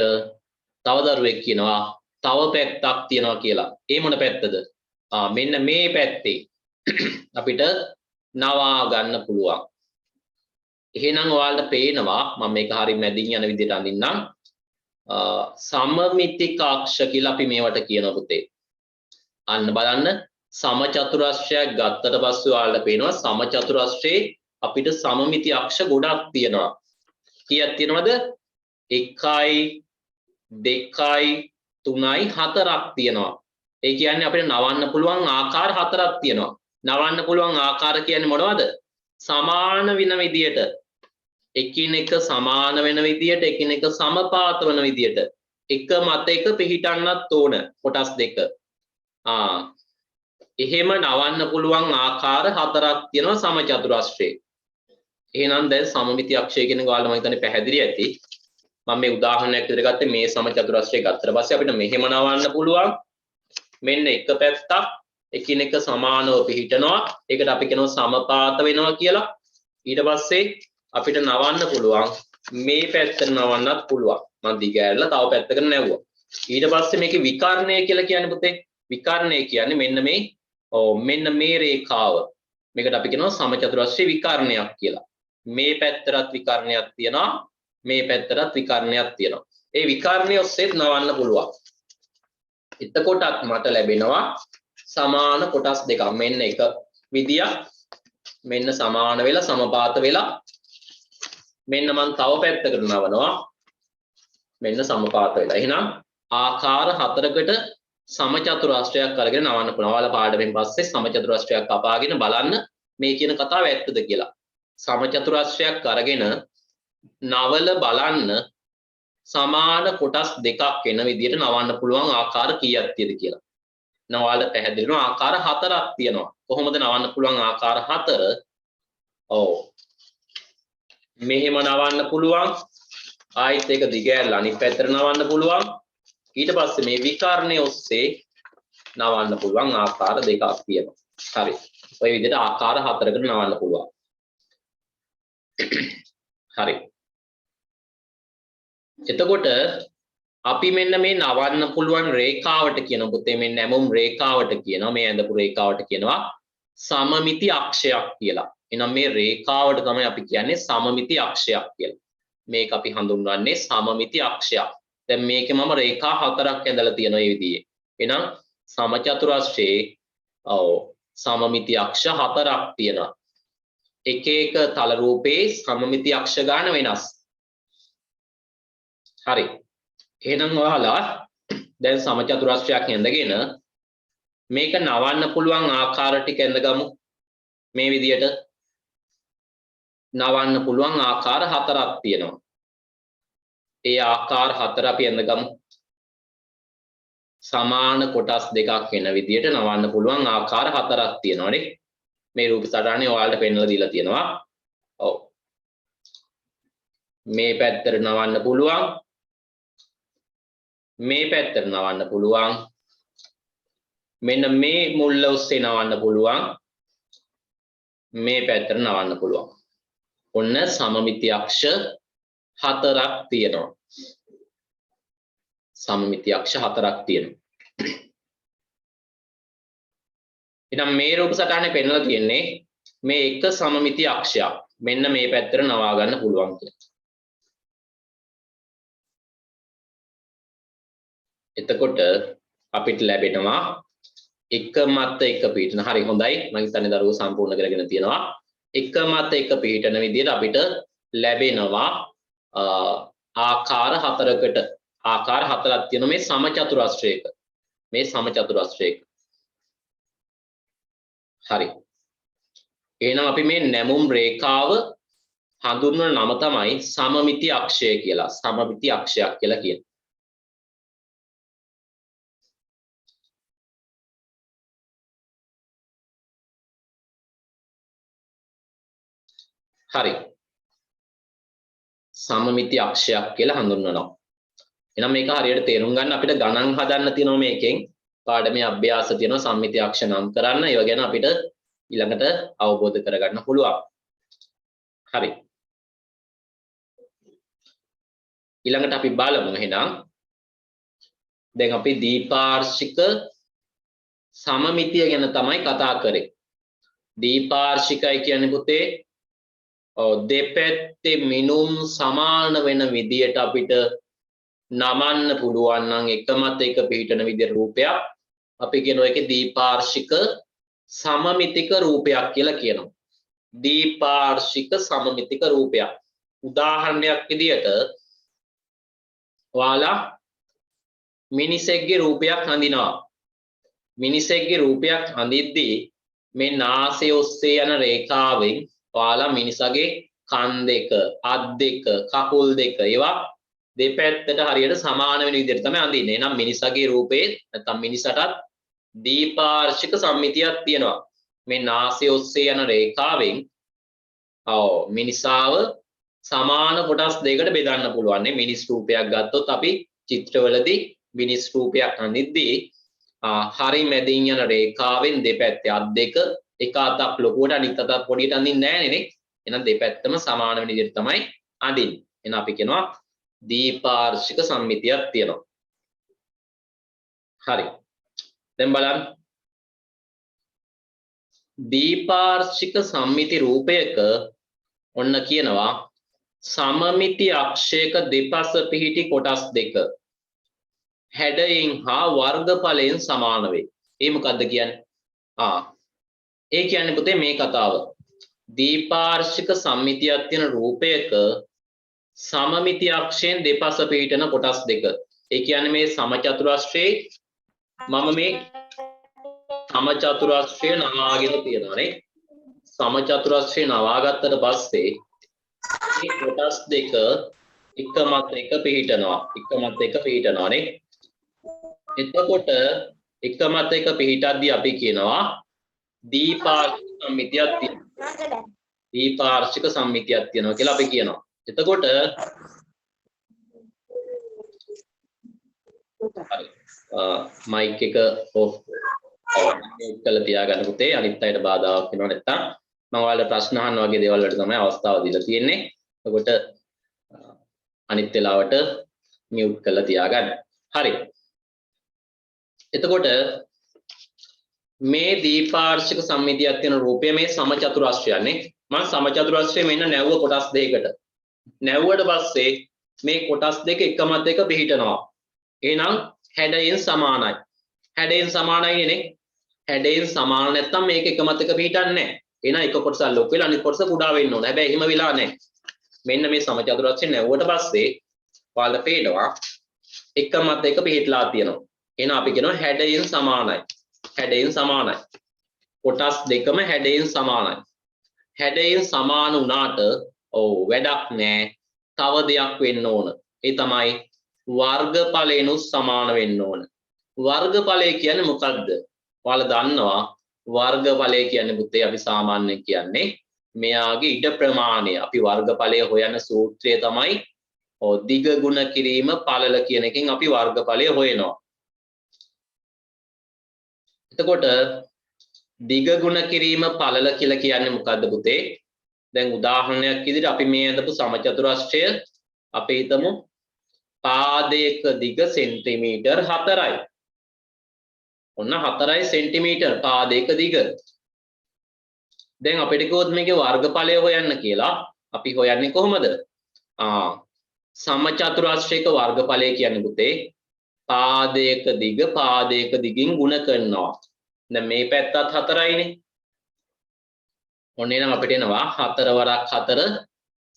තව දරුවෙක් කියනවා තව පැත්තක් තියනවා කියලා. ඒ මොන පැත්තද? මෙන්න මේ පැත්තේ අපිට නවා ගන්න පුළුවන්. එහෙනම් ඔයාලට පේනවා මම මේක හරි මැදින් යන විදිහට අඳින්නම්. සමමිතික අක්ෂ කියලා අපි මේවට කියනවා පුතේ. අන්න බලන්න සමචතුරස්‍රයක් ගත්තට පස්සේ ඔයාලට පේනවා සමචතුරස්‍රයේ අපිට සමමිති අක්ෂ ගොඩක් තියෙනවා. කීයක් තියෙනවද? 1යි 2යි 3යි 4ක් තියෙනවා. ඒ කියන්නේ අපිට නවන්න පුළුවන් ආකාර 4ක් තියෙනවා. නවන්න පුළුවන් ආකාර කියන්නේ මොනවද? සමාන වෙන විදියට, එකිනෙක සමාන වෙන විදියට, එකිනෙක සමපාත වෙන විදියට එක මත එක පිහිටන්නත් ඕන කොටස් දෙක. එහෙම නවන්න පුළුවන් ආකාර 4ක් තියෙනවා සමචතුරස්‍රයේ. එහෙනම් දැන් සමමිති අක්ෂය කියන එක ඔයාලට මම හිතන්නේ පැහැදිලි ඇති. මම මේ උදාහරණයක් විදිහට ගත්තේ මේ සමචතුරස්‍රය ගත්තට පස්සේ අපිට මෙහෙම නවන්න පුළුවන්. මෙන්න එක පැත්තක් එකිනෙක සමානව පිහිටනවා. ඒකට අපි කියනවා සමපාත වෙනවා කියලා. ඊට පස්සේ අපිට නවන්න පුළුවන් මේ පැත්තට නවන්නත් පුළුවන්. මම දිගෑරලා තව පැත්තකට නැවුවා. ඊට පස්සේ මේකේ විකර්ණය කියලා කියන්නේ පුතේ. විකර්ණය කියන්නේ මෙන්න මේ රේඛාව. මේකට අපි කියනවා සමචතුරස්‍රයේ විකර්ණයක් කියලා. මේ පැත්තටත් විකර්ණයක් තියෙනවා. මේ පැත්තටත් විකර්ණයක් තියෙනවා. ඒ විකර්ණය ඔස්සේත් නවන්න පුළුවන්. එතකොටත් මට ලැබෙනවා සමාන කොටස් දෙකක්. මෙන්න එක විදියක්. මෙන්න සමාන වෙලා සමපාත වෙලා මෙන්න මම තව පැත්තකට නවනවා. මෙන්න සමපාත වෙලා. එහෙනම් ආකාර 4කට සමචතුරස්‍රයක් අරගෙන නවන්න පුළුවන්. ඔයාලා පාඩමෙන් පස්සේ සමචතුරස්‍රයක් කපාගෙන බලන්න මේ කියන කතාව ඇත්තද කියලා. සමචතුරස්‍රයක් අරගෙන නවල බලන්න සමාන කොටස් දෙකක් වෙන විදිහට නවන්න පුළුවන් ආකාර කීයක් තියෙද කියලා. ඔයාලට පැහැදිලි වෙනවා ආකාර 4ක් තියෙනවා. කොහොමද නවන්න පුළුවන් ආකාර 4? ඔව්. මෙහෙම නවන්න පුළුවන්. ආයෙත් ඒක දිගෑරලා අනිත් පැත්තට නවන්න පුළුවන්. ඊට පස්සේ මේ විකර්ණය ඔස්සේ නවන්න පුළුවන් ආකාර දෙකක් තියෙනවා. හරි. ඔය විදිහට ආකාර 4කට නවන්න පුළුවන්. හරි. එතකොට අපි මෙන්න මේ නවන්න පුළුවන් රේඛාවට කියන පුතේ මේ නැමුම් රේඛාවට කියනවා මේ ඇඳපු රේඛාවට කියනවා සමමිති අක්ෂයක් කියලා. එහෙනම් මේ රේඛාවට තමයි අපි කියන්නේ සමමිති අක්ෂයක් කියලා. මේක අපි හඳුන්වන්නේ සමමිති අක්ෂයක්. දැන් මේකේ මම රේඛා 4ක් ඇඳලා තියෙනවා මේ විදිහේ. එහෙනම් සමචතුරස්‍රයේ සමමිති අක්ෂ 4ක් තියෙනවා. එක එක තල රූපේ සමමිති අක්ෂ ගාන වෙනස්. හරි. එහෙනම් ඔයාලා දැන් සමචතුරස්‍රයක් ඇඳගෙන මේක නවන්න පුළුවන් ආකාර ටික ඇඳගමු. මේ විදියට නවන්න පුළුවන් ආකාර 4ක් තියෙනවා. ඒ ආකාර 4 අපි ඇඳගමු. සමාන කොටස් දෙකක් වෙන විදියට නවන්න පුළුවන් ආකාර 4ක් තියෙනවා නේ. මේ රූප සටහනේ ඔයාලට පෙන්වලා දීලා තියෙනවා. ඔව්. මේ පැත්තට නවන්න පුළුවන්. මේ පැත්තට නවන්න පුළුවන්. මෙන්න මේ මුල්ල ඔස්සේ නවන්න පුළුවන්. මේ පැත්තට නවන්න පුළුවන්. ඔන්න සමමිති අක්ෂ 4ක් තියෙනවා. සමමිති අක්ෂ 4ක් තියෙනවා. එහෙනම් මේ රූප සටහනේ පෙන්වලා තියෙන්නේ මේ එක සමමිති අක්ෂයක්. මෙන්න මේ පැත්තට නවා ගන්න පුළුවන් කියලා. එතකොට අපිට ලැබෙනවා එක මත එක පිහිටන. හරි හොඳයි. මම හිතන්නේ දරුවෝ සම්පූර්ණ කරගෙන තියෙනවා. එක මත එක පිහිටන විදිහට අපිට ලැබෙනවා ආකාර 4කට. ආකාර 4ක් තියෙන මේ සමචතුරස්‍රයක. මේ සමචතුරස්‍රයක. හරි. එහෙනම් අපි මේ නැමුම් රේඛාව හඳුන්වන නම තමයි සමමිති අක්ෂය කියලා. සමමිති අක්ෂයක් කියලා කියන්නේ. හරි. සමමිති අක්ෂයක් කියලා හඳුන්වනවා. එහෙනම් මේක හරියට තේරුම් ගන්න අපිට ගණන් හදන්න තියෙනවා මේකෙන්. පාඩමේ අභ්‍යාස තියෙනවා සම්මිති අක්ෂ නම් කරන්න. ඒව ගැන අපිට ඊළඟට අවබෝධ කරගන්න පුළුවන්. හරි. ඊළඟට අපි බලමු එහෙනම් දැන් අපි දීපාර්ශික සමමිතිය ගැන තමයි කතා කරේ. දීපාර්ශිකයි කියන්නේ පුතේ දෙපැත්තේ මිනුම් සමාන වෙන විදියට අපිට නමන්න පුළුවන් නම් එකමත් එක පිහිටන විදියට රූපයක් අපි කියනවා ඒකේ දීපාර්ශික සමමිතික රූපයක් කියලා කියනවා. දීපාර්ශික සමමිතික රූපයක්. උදාහරණයක් විදියට ඔයාලා මිනිසෙක්ගේ රූපයක් හඳිනවා. මිනිසෙක්ගේ රූපයක් හඳිද්දී මේ නාසය ඔස්සේ යන රේඛාවෙන් ඔයාලා මිනිසගේ කන් දෙක, අත් දෙක, කකුල් දෙක ඒවා දෙපැත්තට හරියට සමාන වෙන විදිහට තමයි අඳින්නේ. එහෙනම් මිනිසගේ රූපේ නැත්නම් මිනිසටත් දීපාර්ශික සම්මිතියක් තියෙනවා. මේ නාසය ඔස්සේ යන රේඛාවෙන් මිනිසාව සමාන කොටස් දෙකකට බෙදන්න පුළුවන්. මිනිස් රූපයක් ගත්තොත් අපි චිත්‍රවලදී මිනිස් රූපයක් අඳිද්දී හරි මැදින් යන රේඛාවෙන් දෙපැත්තේ අත් දෙක එක අතක් ලොකුවට අනිත් අතක් පොඩියට අඳින්නේ නැහැ නේ. එහෙනම් දෙපැත්තම සමාන වෙන විදිහට තමයි අඳින්නේ. එහෙනම් අපි කියනවා දීපාර්ශික සම්මිතියක් තියෙනවා. හරි. දැන් බලන්න. දීපාර්ශික සම්මිති රූපයක ඔන්න කියනවා සමමිති අක්ෂයක දෙපස පිහිටි කොටස් දෙක හැඩයෙන් හා වර්ගඵලයෙන් සමාන වේ. ඒ මොකද්ද කියන්නේ? ඒ කියන්නේ පුතේ මේ කතාව. දීපාර්ශික සම්මිතියක් තියෙන රූපයක සමමිති අක්ෂයෙන් දෙපස පිහිටන කොටස් දෙක. ඒ කියන්නේ මේ සමචතුරස්‍රයේ මම මේ සමචතුරස්‍රය නවාගෙන තියෙනවා නේ. සමචතුරස්‍රය නවාගත්තට පස්සේ මේ කොටස් දෙක එකමත් එක පිහිටනවා. එකමත් එක පිහිටනවා නේ. එතකොට එකමත් එක පිහිටද්දී අපි කියනවා දීපාර්ශික සම්මිතියක් තියෙනවා. දීපාර්ශික සම්මිතියක් තියෙනවා කියලා අපි කියනවා. එතකොට හරි මයික් එක ඔෆ් කරලා තියාගන්න පුතේ අනිත් අයට බාධාවක් වෙනව නැත්තම් මම ඔයාලට ප්‍රශ්න අහන්න වගේ දේවල් වලට තමයි අවස්ථාව දීලා තියෙන්නේ. එතකොට අනිත් වෙලාවට මියුට් කරලා තියාගන්න. හරි. එතකොට මේ දීපාර්ශික සම්මිතියක් තියෙන රූපය මේ සමචතුරස්‍රයනේ. මම සමචතුරස්‍රය මෙන්න නැවුව කොටස් දෙකකට. නැවුවට පස්සේ මේ කොටස් දෙක එකමත් එක පිහිටනවා. එහෙනම් හැඩයෙන් සමානයි. හැඩයෙන් සමානයි නේ. හැඩයෙන් සමාන නැත්නම් මේක එකමත් එක පිහිටන්නේ නැහැ. එහෙනම් එක කොටසක් ලොකු වෙලා අනිත් කොටස කුඩා වෙන්න ඕන. හැබැයි එහෙම වෙලා නැහැ. මෙන්න මේ සමචතුරස්‍රය නැවුවට පස්සේ ඔයාලට පේනවා එකමත් එක පිහිටලා තියෙනවා. එහෙනම් අපි කියනවා හැඩයෙන් සමානයි. හැඩයෙන් සමානයි. කොටස් දෙකම හැඩයෙන් සමානයි. හැඩයෙන් සමාන වුණාට වැඩක් නෑ. තව දෙයක් වෙන්න ඕන. ඒ තමයි වර්ගඵලයෙන්ුත් සමාන වෙන්න ඕන. වර්ගඵලය කියන්නේ මොකක්ද? ඔයාලා දන්නවා වර්ගඵලය කියන්නේ පුතේ අපි සාමාන්‍යයෙන් කියන්නේ මෙයාගේ ඉඩ ප්‍රමාණය. අපි වර්ගඵලය හොයන සූත්‍රය තමයි දිග ගුණ කිරීම පළල කියන එකෙන් අපි වර්ගඵලය හොයනවා. එතකොට දිග ගුණ කිරීම පළල කියලා කියන්නේ මොකද්ද පුතේ? දැන් උදාහරණයක් විදිහට අපි මේ අඳපු සමචතුරස්‍රය අපි හිතමු පාදයක දිග සෙන්ටිමීටර් 4යි. ඔන්න 4යි සෙන්ටිමීටර් පාදයක දිග. දැන් අපිට කිව්වොත් මේකේ වර්ගඵලය හොයන්න කියලා අපි හොයන්නේ කොහොමද? සමචතුරස්‍රයක වර්ගඵලය කියන්නේ පුතේ පාදයක දිගින් ගුණ කරනවා. දැන් මේ පැත්තත් 4යිනේ. ඔන්න එනම් අපිට එනවා 4 වරක් 4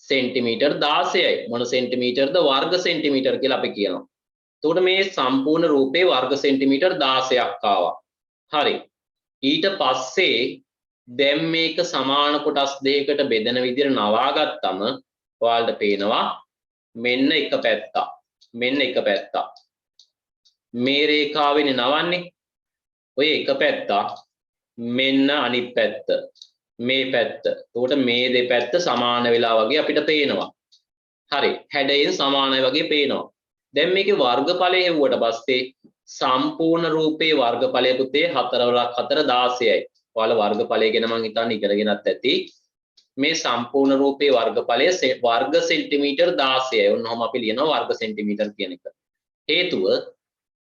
සෙන්ටිමීටර් 16යි. මොන සෙන්ටිමීටර්ද? වර්ග සෙන්ටිමීටර් කියලා අපි කියනවා. එතකොට මේ සම්පූර්ණ රූපේ වර්ග සෙන්ටිමීටර් 16ක් ආවා. හරි. ඊට පස්සේ දැන් මේක සමාන කොටස් දෙකකට බෙදෙන විදිහට නවාගත්තම ඔයාලට පේනවා මෙන්න එක පැත්තක්. මෙන්න එක පැත්තක්. මේ රේඛාවෙන් නවන්නේ. ඔය එක පැත්තක්. මෙන්න අනිත් පැත්ත. මේ පැත්ත. එතකොට මේ දෙපැත්ත සමාන වෙලා වගේ අපිට පේනවා. හරි. හැඩයෙන් සමානයි වගේ පේනවා. දැන් මේකේ වර්ගඵලය හෙව්වට පස්සේ සම්පූර්ණ රූපේ වර්ගඵලය පුතේ 4 වරක් 4 16යි. ඔයාලා වර්ගඵලය ගැන මම හිතන්නේ ඉගෙනගෙනත් ඇති. මේ සම්පූර්ණ රූපේ වර්ගඵලය වර්ග සෙන්ටිමීටර් 16යි. ඔන්නෝම අපි ලියනවා වර්ග සෙන්ටිමීටර් කියන එක. හේතුව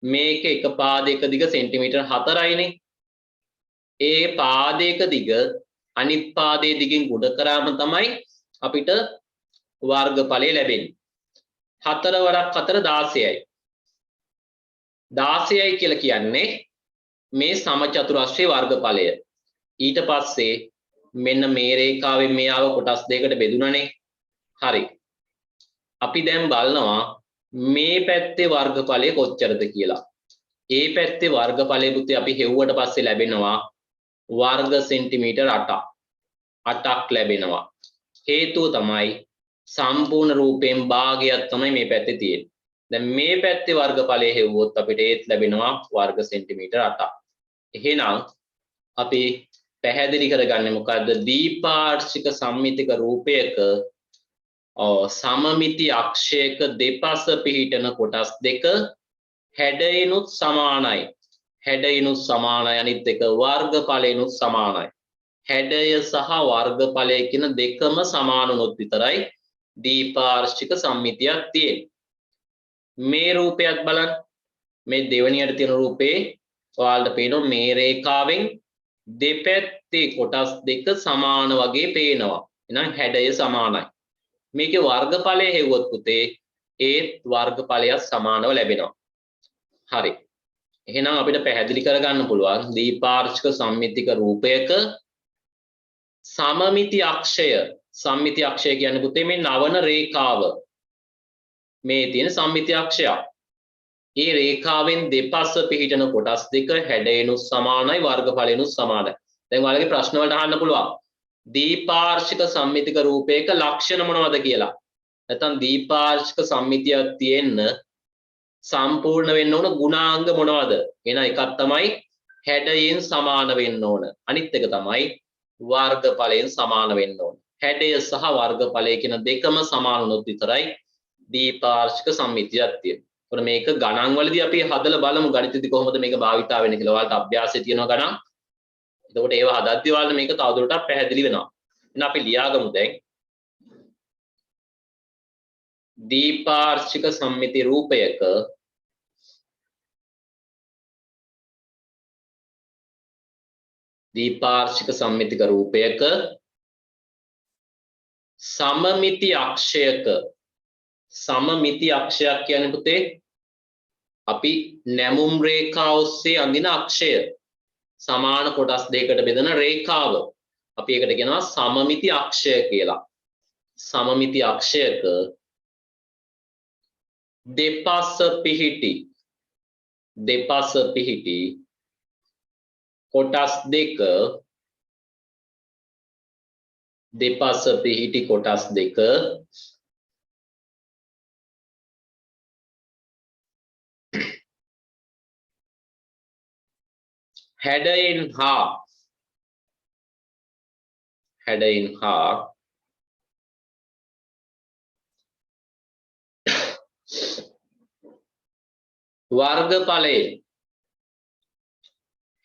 මේක එක පාදයක දිග සෙන්ටිමීටර් 4යිනේ. ඒ පාදයක දිග අනිත් පාදයේ දිගින් ගුණ කරාම තමයි අපිට වර්ගඵලය ලැබෙන්නේ. 4 වරක් 4 16යි. 16යි කියලා කියන්නේ මේ සමචතුරස්‍රයේ වර්ගඵලය. ඊට පස්සේ මෙන්න මේ රේඛාවෙන් මේ ආව කොටස් දෙකකට බෙදුණනේ. හරි. අපි දැන් බලනවා මේ පැත්තේ වර්ගඵලය කොච්චරද කියලා. ඒ පැත්තේ වර්ගඵලය පුතේ අපි හෙව්වට පස්සේ ලැබෙනවා වර්ග සෙන්ටිමීටර් 8ක් ලැබෙනවා. හේතුව තමයි සම්පූර්ණ රූපයෙන් භාගයක් තමයි මේ පැත්තේ තියෙන්නේ. දැන් මේ පැත්තේ වර්ගඵලය හෙව්වොත් අපිට ඒත් ලැබෙනවා වර්ග සෙන්ටිමීටර් 8ක්. එහෙනම් අපි පැහැදිලි කරගන්නේ මොකද්ද? දීපාර්ශ්වික සම්මිතික රූපයක සමමිති අක්ෂයක දෙපස පිහිටන කොටස් දෙක හැඩයනුත් සමානයි. හැඩයනුත් සමානයි අනිත් එක වර්ගඵලයනුත් සමානයි. හැඩය සහ වර්ගඵලය කියන දෙකම සමාන වුණොත් විතරයි දීපාර්ශ්වික සම්මිතියක් තියෙන්නේ. මේ රූපයත් බලන්න. මේ දෙවෙනියට තියෙන රූපේ ඔයාලට පේනවා මේ රේඛාවෙන් දෙපැත්තේ කොටස් දෙක සමාන වගේ පේනවා. එහෙනම් හැඩය සමානයි. මේකේ වර්ගඵලය හෙව්වොත් පුතේ ඒත් වර්ගඵලයක් සමානව ලැබෙනවා. හරි. එහෙනම් අපිට පැහැදිලි කරගන්න පුළුවන් දීපාර්ශ්වික සම්මිතික රූපයක සමමිති අක්ෂය කියන්නේ පුතේ මේ නවන රේඛාව. මේ තියෙන සම්මිති අක්ෂයක්. ඒ රේඛාවෙන් දෙපස පිහිටන කොටස් දෙක හැඩයනුත් සමානයි වර්ගඵලයනුත් සමානයි. දැන් ඔයාලගේ ප්‍රශ්න වලට අහන්න පුළුවන් දීපාර්ශ්වික සම්මිතික රූපයක ලක්ෂණ මොනවද කියලා. නැත්නම් දීපාර්ශ්වික සම්මිතියක් තියෙන්න සම්පූර්ණ වෙන්න ඕන ගුණාංග මොනවද? එන එකක් තමයි හැඩයෙන් සමාන වෙන්න ඕන. අනිත් එක තමයි වර්ගඵලයෙන් සමාන වෙන්න ඕන. හැඩය සහ වර්ගඵලය කියන දෙකම සමාන වුණොත් විතරයි දීපාර්ශ්වික සම්මිතියක් තියෙන්නේ. ඒතකොට මේක ගණන් වලදී අපි හදලා බලමු ගණිතෙදි කොහොමද මේක භාවිතා වෙන්නේ කියලා. ඔයාලට අභ්‍යාසයේ තියෙනවා ගණන්. එතකොට ඒව හදද්දී ඔයාලට මේක තවදුරටත් පැහැදිලි වෙනවා. එහෙනම් අපි ලියාගමු දැන්. දීපාර්ශ්වික සම්මිති රූපයක සමමිති අක්ෂයක් කියන්නේ පුතේ අපි නැමුම් රේඛාව ඔස්සේ අඳින අක්ෂය. සමාන කොටස් දෙකකට බෙදෙන රේඛාව. අපි ඒකට කියනවා සමමිති අක්ෂය කියලා. සමමිති අක්ෂයක දෙපස පිහිටි කොටස් දෙක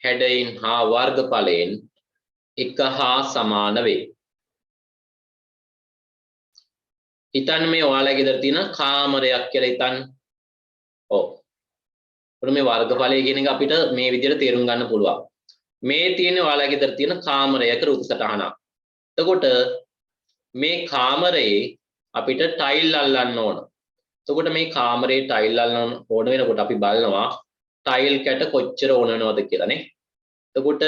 හැඩයෙන් හා වර්ගඵලයෙන් එක හා සමාන වේ. හිතන්න මේ ඔයාලගේ ගෙදර තියෙන කාමරයක් කියලා හිතන්න. ඔව්. මේ වර්ගඵලය කියන එක අපිට මේ විදිහට තේරුම් ගන්න පුළුවන්. මේ තියෙන ඔයාලගේ ගෙදර තියෙන කාමරයක රූප සටහනක්. එතකොට මේ කාමරේ අපිට ටයිල් අල්ලන්න ඕන. එතකොට මේ කාමරේ ටයිල් අල්ලන්න ඕන වෙනකොට අපි බලනවා ටයිල් කැට කොච්චර ඕන වෙනවද කියලා නේ. එතකොට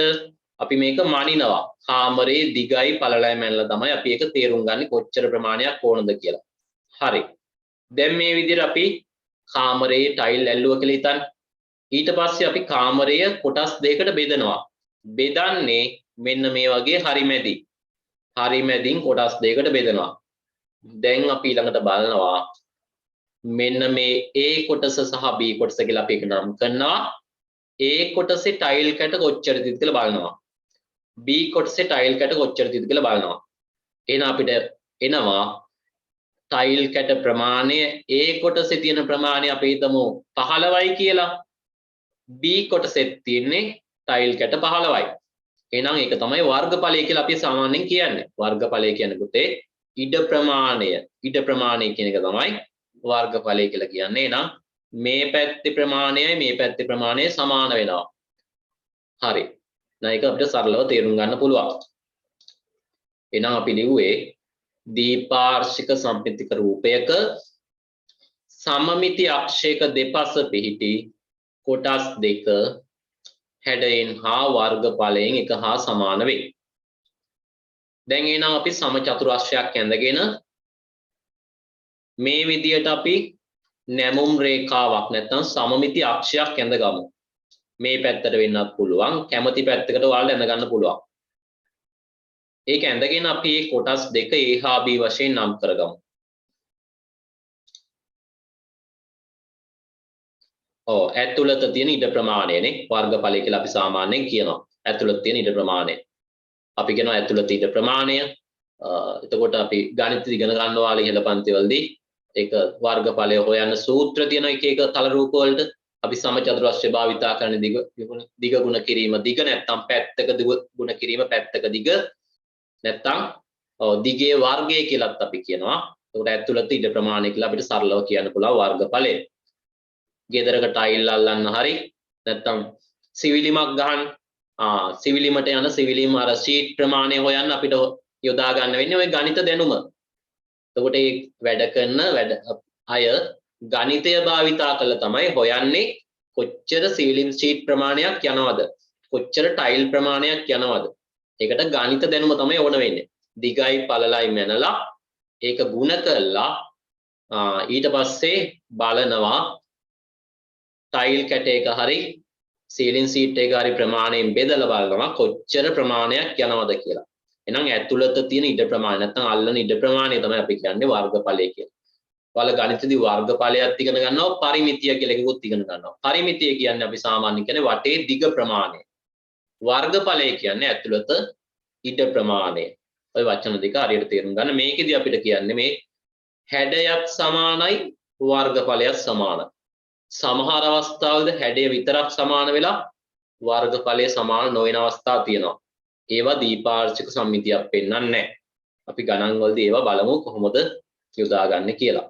අපි මේක මනිනවා. කාමරේ දිගයි පළලයි මැනලා තමයි අපි ඒක තේරුම් ගන්න කොච්චර ප්‍රමාණයක් ඕනද කියලා. හරි. දැන් මේ විදිහට අපි කාමරේ ටයිල් ඇල්ලුවා කියලා හිතන්න. ඊට පස්සේ අපි කාමරය කොටස් දෙකකට බෙදනවා. බෙදන්නේ මෙන්න මේ වගේ හරිමැදින් කොටස් දෙකකට බෙදනවා. දැන් අපි ඊළඟට බලනවා මෙන්න මේ A කොටස සහ B කොටස කියලා අපි එක නම් කරනවා. A කොටසේ ටයිල් කැට කොච්චරද කියලා බලනවා. B කොටසේ ටයිල් කැට කොච්චර තියෙද කියලා බලනවා. එහෙනම් අපිට එනවා ටයිල් කැට ප්‍රමාණය A කොටසේ තියෙන ප්‍රමාණය අපි හිතමු 15යි කියලා. B කොටසේ තියෙන්නේ ටයිල් කැට 15යි. එහෙනම් ඒක තමයි වර්ගඵලය කියලා අපි සාමාන්‍යයෙන් කියන්නේ. වර්ගඵලය කියන්නේ පුතේ ඉඩ ප්‍රමාණය. ඉඩ ප්‍රමාණය කියන එක තමයි වර්ගඵලය කියලා කියන්නේ. එහෙනම් මේ පැත්තේ ප්‍රමාණයයි මේ පැත්තේ ප්‍රමාණය සමාන වෙනවා. හරි. දැන් ඒක අපිට සරලව තේරුම් ගන්න පුළුවන්. එහෙනම් අපි ලිව්වේ දීපාර්ශ්වික සම්මිතික රූපයක සමමිති අක්ෂයක දෙපස පිහිටි කොටස් දෙක හැඩයෙන් හා වර්ගඵලයෙන් එක හා සමාන වේ. දැන් එහෙනම් අපි සමචතුරස්‍රයක් ඇඳගෙන මේ විදියට අපි නැමුම් රේඛාවක් නැත්නම් සමමිති අක්ෂයක් ඇඳගමු. මේ පැත්තට වෙන්නත් පුළුවන්, කැමති පැත්තකට ඔයාලට ඇඳ ගන්න පුළුවන්. ඒක ඇඳගෙන අපි මේ කොටස් දෙක A හා B වශයෙන් නම් කරගමු. ඇතුළත තියෙන ඉඩ ප්‍රමාණයනේ වර්ගඵලය කියලා අපි සාමාන්‍යයෙන් කියනවා. ඇතුළත තියෙන ඉඩ ප්‍රමාණය. අපි කියනවා ඇතුළත ඉඩ ප්‍රමාණය. එතකොට අපි ගණිත ඉගෙන ගන්නවා ඉහළ පන්තිවලදී ඒක වර්ගඵලය හොයන්න සූත්‍ර තියෙන එක තල රූප වලට අපි සමචතුරස්‍රය භාවිතා කරන දිග ගුණ කිරීම දිග නැත්නම් පැත්තක ගුණ කිරීම පැත්තක දිග නැත්නම් දිගේ වර්ගය කියලාත් අපි කියනවා. ඒකට ඇතුළත ඉඩ ප්‍රමාණය කියලා අපිට සරලව කියන්න පුළුවන් වර්ගඵලය. ගෙදරක ටයිල් අල්ලන්න හරි නැත්නම් සිවිලිමක් ගහන්න සිවිලිමට යන සිවිලිම අර ෂීට් ප්‍රමාණය හොයන්න අපිට යොදා ගන්න වෙන්නේ ওই ගණිත දැනුම. එතකොට මේ වැඩ කරන අය ගණිතය භාවිතා කළා තමයි හොයන්නේ කොච්චර සිවිලිම් ෂීට් ප්‍රමාණයක් යනවද කොච්චර ටයිල් ප්‍රමාණයක් යනවද. ඒකට ගණිත දැනුම තමයි ඕන වෙන්නේ. දිගයි පළලයි මැනලා ඒක ಗುಣ කළා ඊට පස්සේ බලනවා ටයිල් කැටයක හරි සීලින් සීට් එක හරි ප්‍රමාණයෙන් බෙදලා බලනවා කොච්චර ප්‍රමාණයක් යනවද කියලා. එහෙනම් ඇතුළත තියෙන ඉඩ ප්‍රමාණය නැත්නම් අල්ලන ඉඩ ප්‍රමාණය තමයි අපි කියන්නේ වර්ගඵලය කියලා. ඔයාලා ගණිතදී වර්ගඵලයක් ඉගෙන ගන්නවා පරිමිතිය කියලා එකකුත් ඉගෙන ගන්නවා. පරිමිතිය කියන්නේ අපි සාමාන්‍යයෙන් කියන්නේ වටේ දිග ප්‍රමාණය. වර්ගඵලය කියන්නේ ඇතුළත ඉඩ ප්‍රමාණය. ඔය වචන දෙක හරියට තේරුම් ගන්න. මේකෙදි අපිට කියන්නේ මේ හැඩයක් සමානයි වර්ගඵලයක් සමානයි. සමහර අවස්ථාවලද හැඩය විතරක් සමාන වෙලා වර්ගඵලය සමාන නොවන අවස්ථා තියෙනවා. ඒවා දීපාර්ශ්වික සම්මිතියක් පෙන්වන්නේ නැහැ. අපි ගණන් වලදී ඒවා බලමු කොහොමද යොදාගන්නේ කියලා.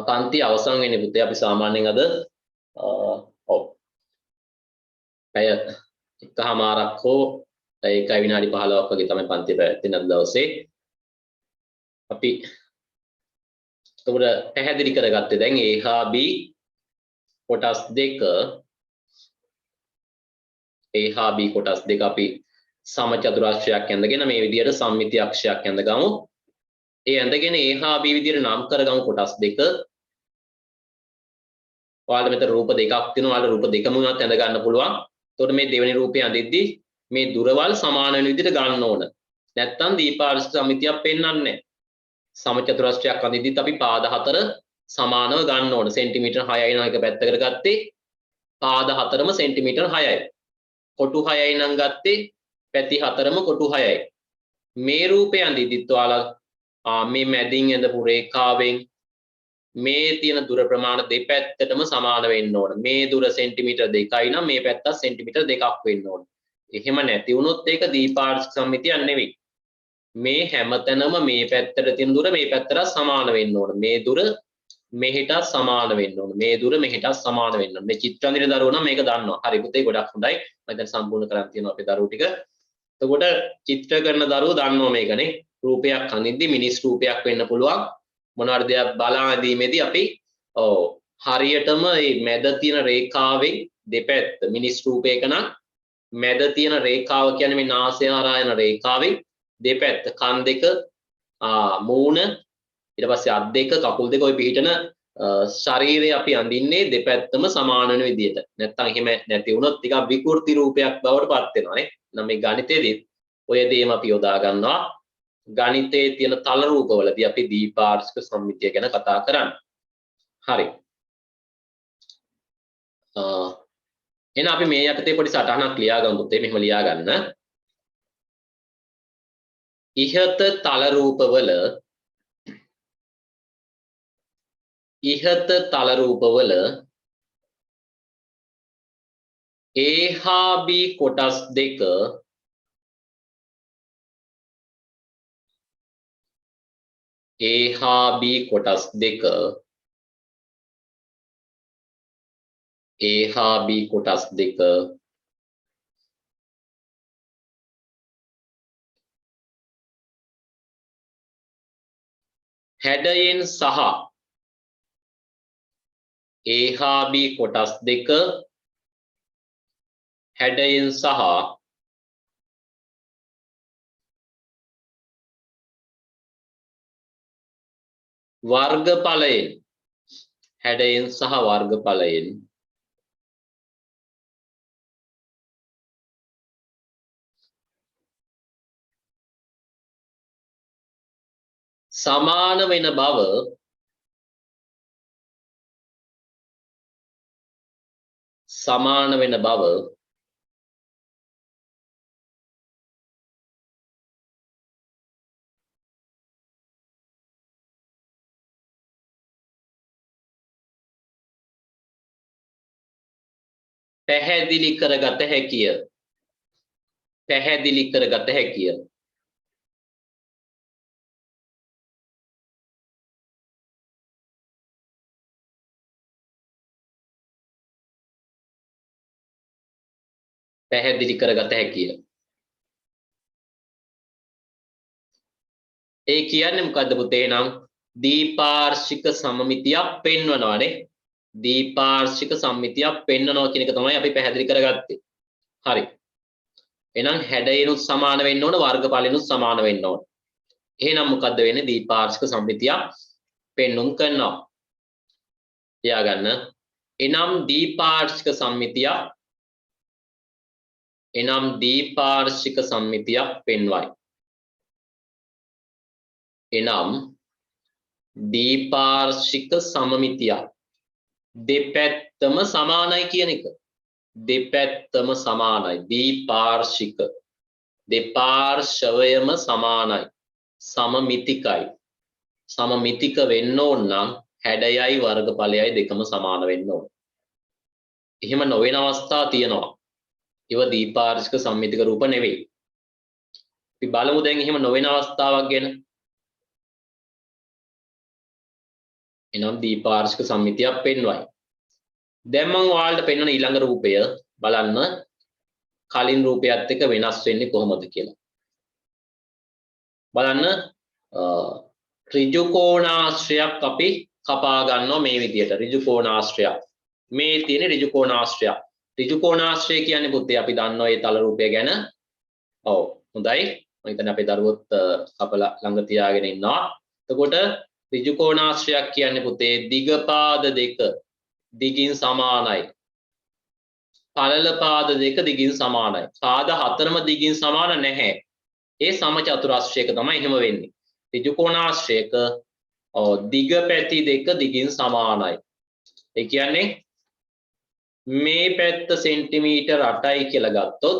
පන්ති අවසන් වෙන්නේ පුතේ අපි සාමාන්‍යයෙන් අද පැය එකමාරක් හෝ ඒකයි විනාඩි 15ක් වගේ තමයි පන්ති පැවැත්වෙන අද දවසේ. අපි එතකොට පැහැදිලි කරගත්තේ දැන් A හා B කොටස් දෙක A හා B කොටස් දෙක අපි සමචතුරාස්‍රයක් ඇඳගෙන මේ විදිහට සම්මිති අක්ෂයක් ඇඳගමු. ඒ ඇඳගෙන A හා B විදිහට නම් කරගමු කොටස් දෙක. ඔයාලට මෙතන රූප දෙකක් තියෙනවා. ඔයාලට රූප දෙකම උනත් ඇඳ ගන්න පුළුවන්. එතකොට මේ දෙවෙනි රූපය අඳිද්දී මේ දුරවල් සමාන වෙන විදිහට ගන්න ඕන. නැත්තම් දීපාර්ශ්වික සම්මිතියක් පෙන්වන්නේ නැහැ. සමචතුරස්‍රයක් අඳිද්දිත් අපි පාද හතර සමානව ගන්න ඕන. සෙන්ටිමීටර් 6යි නම් එක පැත්තකට ගත්තේ පාද හතරම සෙන්ටිමීටර් 6යි. කොටු 6යි නම් ගත්තේ පැති හතරම කොටු 6යි. මේ රූපය අඳිද්දිත් ඔයාලා මේ මැදින් ඇඳපු රේඛාවෙන් මේ තියෙන දුර ප්‍රමාණ දෙපැත්තටම සමාන වෙන්න ඕන. මේ දුර සෙන්ටිමීටර් 2යි නම් මේ පැත්ත සෙන්ටිමීටර් 2ක් වෙන්න ඕන. එහෙම නැති වුණොත් ඒක දීපාර්ශ්වික සම්මිතියක් නෙවෙයි. මේ හැමතැනම මේ පැත්තට තියෙන දුර මේ පැත්තට සමාන වෙන්න ඕන. මේ දුර මෙහෙට සමාන වෙන්න ඕන. මේ දුර මෙහෙට සමාන වෙන්න ඕන. මේ චිත්‍ර අඳින දරුවෝ නම් මේක දන්නවා. හරි පුතේ ගොඩක් හොඳයි. මම දැන් සම්පූර්ණ කරන් තියෙනවා අපේ දරුවෝ ටික. එතකොට චිත්‍ර කරන දරුවෝ දන්නවා මේකනේ. රූපයක් අඳිද්දි මිනිස් රූපයක් වෙන්න පුළුවන්. මොනවාරි දෙයක් බලා ඇඳීමේදී අපි හරියටම මේ මැද තියෙන රේඛාවෙන් දෙපැත්ත මිනිස් රූපයක නම් මැද තියෙන රේඛාව කියන්නේ මේ නාසය හරහා යන රේඛාවෙන් දෙපැත්ත කන් දෙක මූණ ඊට පස්සේ අත් දෙක කකුල් දෙක ওই පිහිටන ශරීරය අපි අඳින්නේ දෙපැත්තම සමාන වෙන විදිහට. නැත්තම් එහෙම නැති වුණොත් ටිකක් විකෘති රූපයක් බවට පත් වෙනවා නේ. නම් මේ ගණිතයේදී ඔය දේම අපි යොදා ගන්නවා. ගණිතයේ තියෙන තල රූපවලදී අපි දීපාර්ශ්වික සම්මිතිය ගැන කතා කරන්නේ. හරි. එහෙනම් අපි මේ යටතේ පොඩි සටහනක් ලියා ගමු පුතේ. මෙහෙම ලියා ගන්න. ඉහත තල රූපවල A හා B කොටස් දෙක හැඩයෙන් සහ A හා B කොටස් දෙක හැඩයෙන් සහ වර්ගඵලයෙන් සමාන වෙන බව පැහැදිලි කරගත හැකිය. පැහැදිලි කරගත හැකිය. ඒ කියන්නේ මොකද්ද පුතේ? නම් දීපාර්ශ්වික සමමිතියක් පෙන්වනවානේ. දීපාර්ශ්වික සම්මිතියක් පෙන්වනවා කියන එක තමයි අපි පැහැදිලි කරගත්තේ. හරි. එහෙනම් හැඩයනුත් සමාන වෙන්න ඕන, වර්ගඵලෙනුත් සමාන වෙන්න ඕන. එහෙනම් මොකද්ද වෙන්නේ? දීපාර්ශ්වික සම්මිතියක් පෙන්වුම් කරනවා. තියාගන්න. එනම් දීපාර්ශ්වික සම්මිතියක් පෙන්වයි. එනම් දීපාර්ශ්වික සමමිතියක් දෙපැත්තම සමානයි කියන එක. දෙපැත්තම සමානයි. දීපාර්ශ්වික දෙපාර්ශවයම සමානයි. සමමිතිකයි. සමමිතික වෙන්න ඕන නම් හැඩයයි වර්ගඵලයයි දෙකම සමාන වෙන්න ඕන. එහෙම නොවන අවස්ථා තියෙනවා. ඒව දීපාර්ශ්වික සම්මිතික රූප නෙවෙයි. අපි බලමු දැන් එහෙම නොවන අවස්ථාවක් ගැන. එනම් දීපාර්ශ්වික සම්මිතියක් පෙන්වයි. දැන් මම ඔයාලට පෙන්වන ඊළඟ රූපය බලන්න කලින් රූපයත් එක්ක වෙනස් වෙන්නේ කොහොමද කියලා. බලන්න ඍජු කෝණාශ්‍රයක් අපි කපා ගන්නවා මේ විදියට. ඍජු කෝණාශ්‍රයක්. මේ තියෙන ඍජු කෝණාශ්‍රයක්. ඍජු කෝණාශ්‍රය කියන්නේ පුතේ අපි දන්නවා ඒ තල රූපය ගැන. ඔව් හොඳයි. මම හිතන්නේ අපේ දරුවොත් කපලා ළඟ තියාගෙන ඉන්නවා. එතකොට ඍජු කෝණාශ්‍රයක් කියන්නේ පුතේ දිග පාද දෙක දිගින් සමානයි. පළල පාද දෙක දිගින් සමානයි. පාද හතරම දිගින් සමාන නැහැ. ඒ සමචතුරාශ්‍රයක තමයි එහෙම වෙන්නේ. ඍජු කෝණාශ්‍රයක දිග පැති දෙක දිගින් සමානයි. ඒ කියන්නේ මේ පැත්ත සෙන්ටිමීටර් 8යි කියලා ගත්තොත්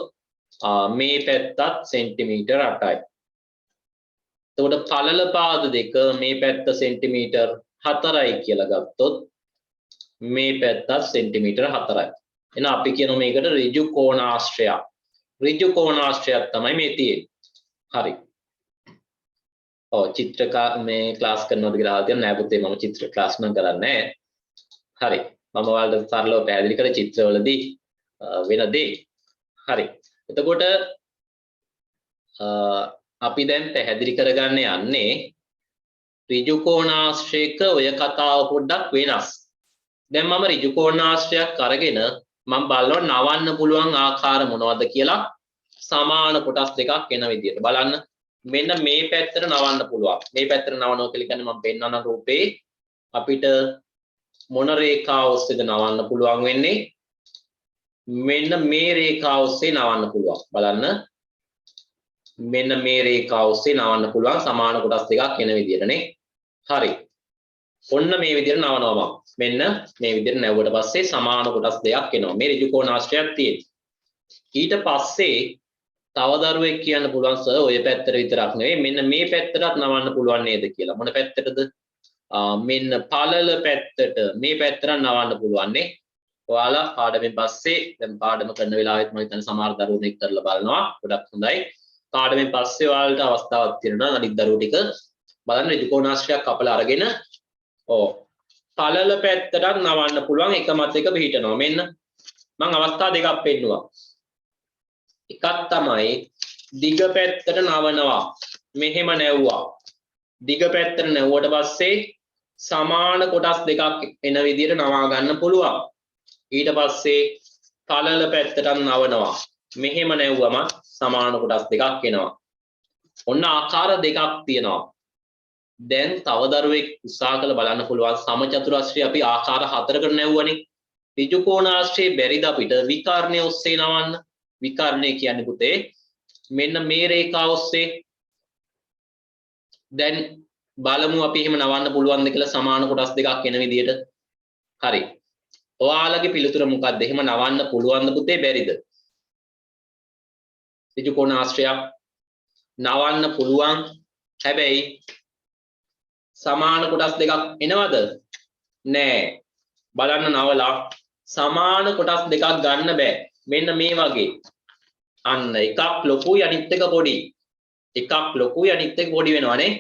මේ පැත්තත් සෙන්ටිමීටර් 8යි. එතකොට පළල පාද දෙක මේ පැත්ත සෙන්ටිමීටර් 4යි කියලා ගත්තොත් මේ පැත්තත් සෙන්ටිමීටර් 4යි. එහෙනම් අපි කියනවා මේකට ඍජු කෝණාශ්‍රයක්. ඍජු කෝණාශ්‍රයක් තමයි මේ තියෙන්නේ. හරි. චිත්‍රක මේ ක්ලාස් කරනවද කියලා අහලා තියෙනවා. නෑ පුතේ මම චිත්‍ර ක්ලාස් නම් කරන්නේ නෑ. හරි. මම ඔයාලට සරලව පැහැදිලි කරේ චිත්‍රවලදී වෙන දේ. හරි. එතකොට අපි දැන් පැහැදිලි කරගන්න යන්නේ ඍජු කෝණාශ්‍රයක ඔය කතාව පොඩ්ඩක් වෙනස්. දැන් මම ඍජු කෝණාශ්‍රයක් අරගෙන මම බලනවා නවන්න පුළුවන් ආකාර මොනවද කියලා සමාන කොටස් දෙකක් එන විදියට බලන්න. මෙන්න මේ පැත්තට නවන්න පුළුවන්. මේ පැත්තට නවනවා කියලා කියන්නේ මම පෙන්වන රූපේ අපිට මොන රේඛාව ඔස්සේද නවන්න පුළුවන් වෙන්නේ? මෙන්න මේ රේඛාව ඔස්සේ නවන්න පුළුවන්. බලන්න. මෙන්න මේ රේඛාව ඔස්සේ නවන්න පුළුවන් සමාන කොටස් දෙකක් එන විදියටනේ. හරි. ඔන්න මේ විදිහට නවනවා මම. මෙන්න මේ විදිහට නැවුවට පස්සේ සමාන කොටස් දෙකක් එනවා. මේ ඍජු කෝණාශ්‍රයක් තියෙනවා. ඊට පස්සේ තව දරුවෙක් කියන්න පුළුවන් සර් ඔය පැත්තට විතරක් නෙවෙයි මෙන්න මේ පැත්තටත් නවන්න පුළුවන් නේද කියලා. මොන පැත්තටද? මෙන්න පළල පැත්තට මේ පැත්තට නවන්න පුළුවන් නේ. ඔයාලා පාඩමෙන් පස්සේ දැන් පාඩම කරන වෙලාවෙත් මම හිතන්නේ සමහර දරුවෝ මේක කරලා බලනවා. ගොඩක් හොඳයි. පාඩමෙන් පස්සේ ඔයාලට අවස්ථාවක් තියෙනවා අනිත් දරුවෝ ටික බලන්න ඍජු කෝණාශ්‍රයක් කපලා අරගෙන පළල පැත්තට නවන්න පුළුවන් එකමත් එක පිහිටනවා. මෙන්න මම අවස්ථා දෙකක් පෙන්නුවා. එකක් තමයි දිග පැත්තට නවනවා. මෙහෙම නැවුවා. දිග පැත්තට නැවුවට පස්සේ සමාන කොටස් දෙකක් එන විදිහට නවා ගන්න පුළුවන්. ඊට පස්සේ පළල පැත්තට නවනවා. මෙහෙම නැවුවම සමාන කොටස් දෙකක් එනවා. ඔන්න ආකාර දෙකක් තියෙනවා. දැන් තව දරුවෙක් උත්සාහ කරලා බලන්න පුළුවන් සමචතුරස්‍රය අපි ආකාර හතරකට නැවුවනේ. ඍජු කෝණාශ්‍රයේ බැරිද අපිට විකර්ණය ඔස්සේ නවන්න? විකර්ණය කියන්නේ පුතේ මෙන්න මේ රේඛාව ඔස්සේ. දැන් බලමු අපි එහෙම නවන්න පුළුවන්ද කියලා සමාන කොටස් දෙකක් එන විදිහට. හරි. ඔයාලගේ පිළිතුර මොකක්ද? එහෙම නවන්න පුළුවන්ද පුතේ බැරිද? ඍජු කෝණාශ්‍රයක් නවන්න පුළුවන්. හැබැයි සමාන කොටස් දෙකක් එනවද? නෑ. බලන්න නවලා සමාන කොටස් දෙකක් ගන්න බෑ. මෙන්න මේ වගේ. අන්න එකක් ලොකුයි අනිත් එක පොඩි. එකක් ලොකුයි අනිත් එක පොඩි වෙනවනේ.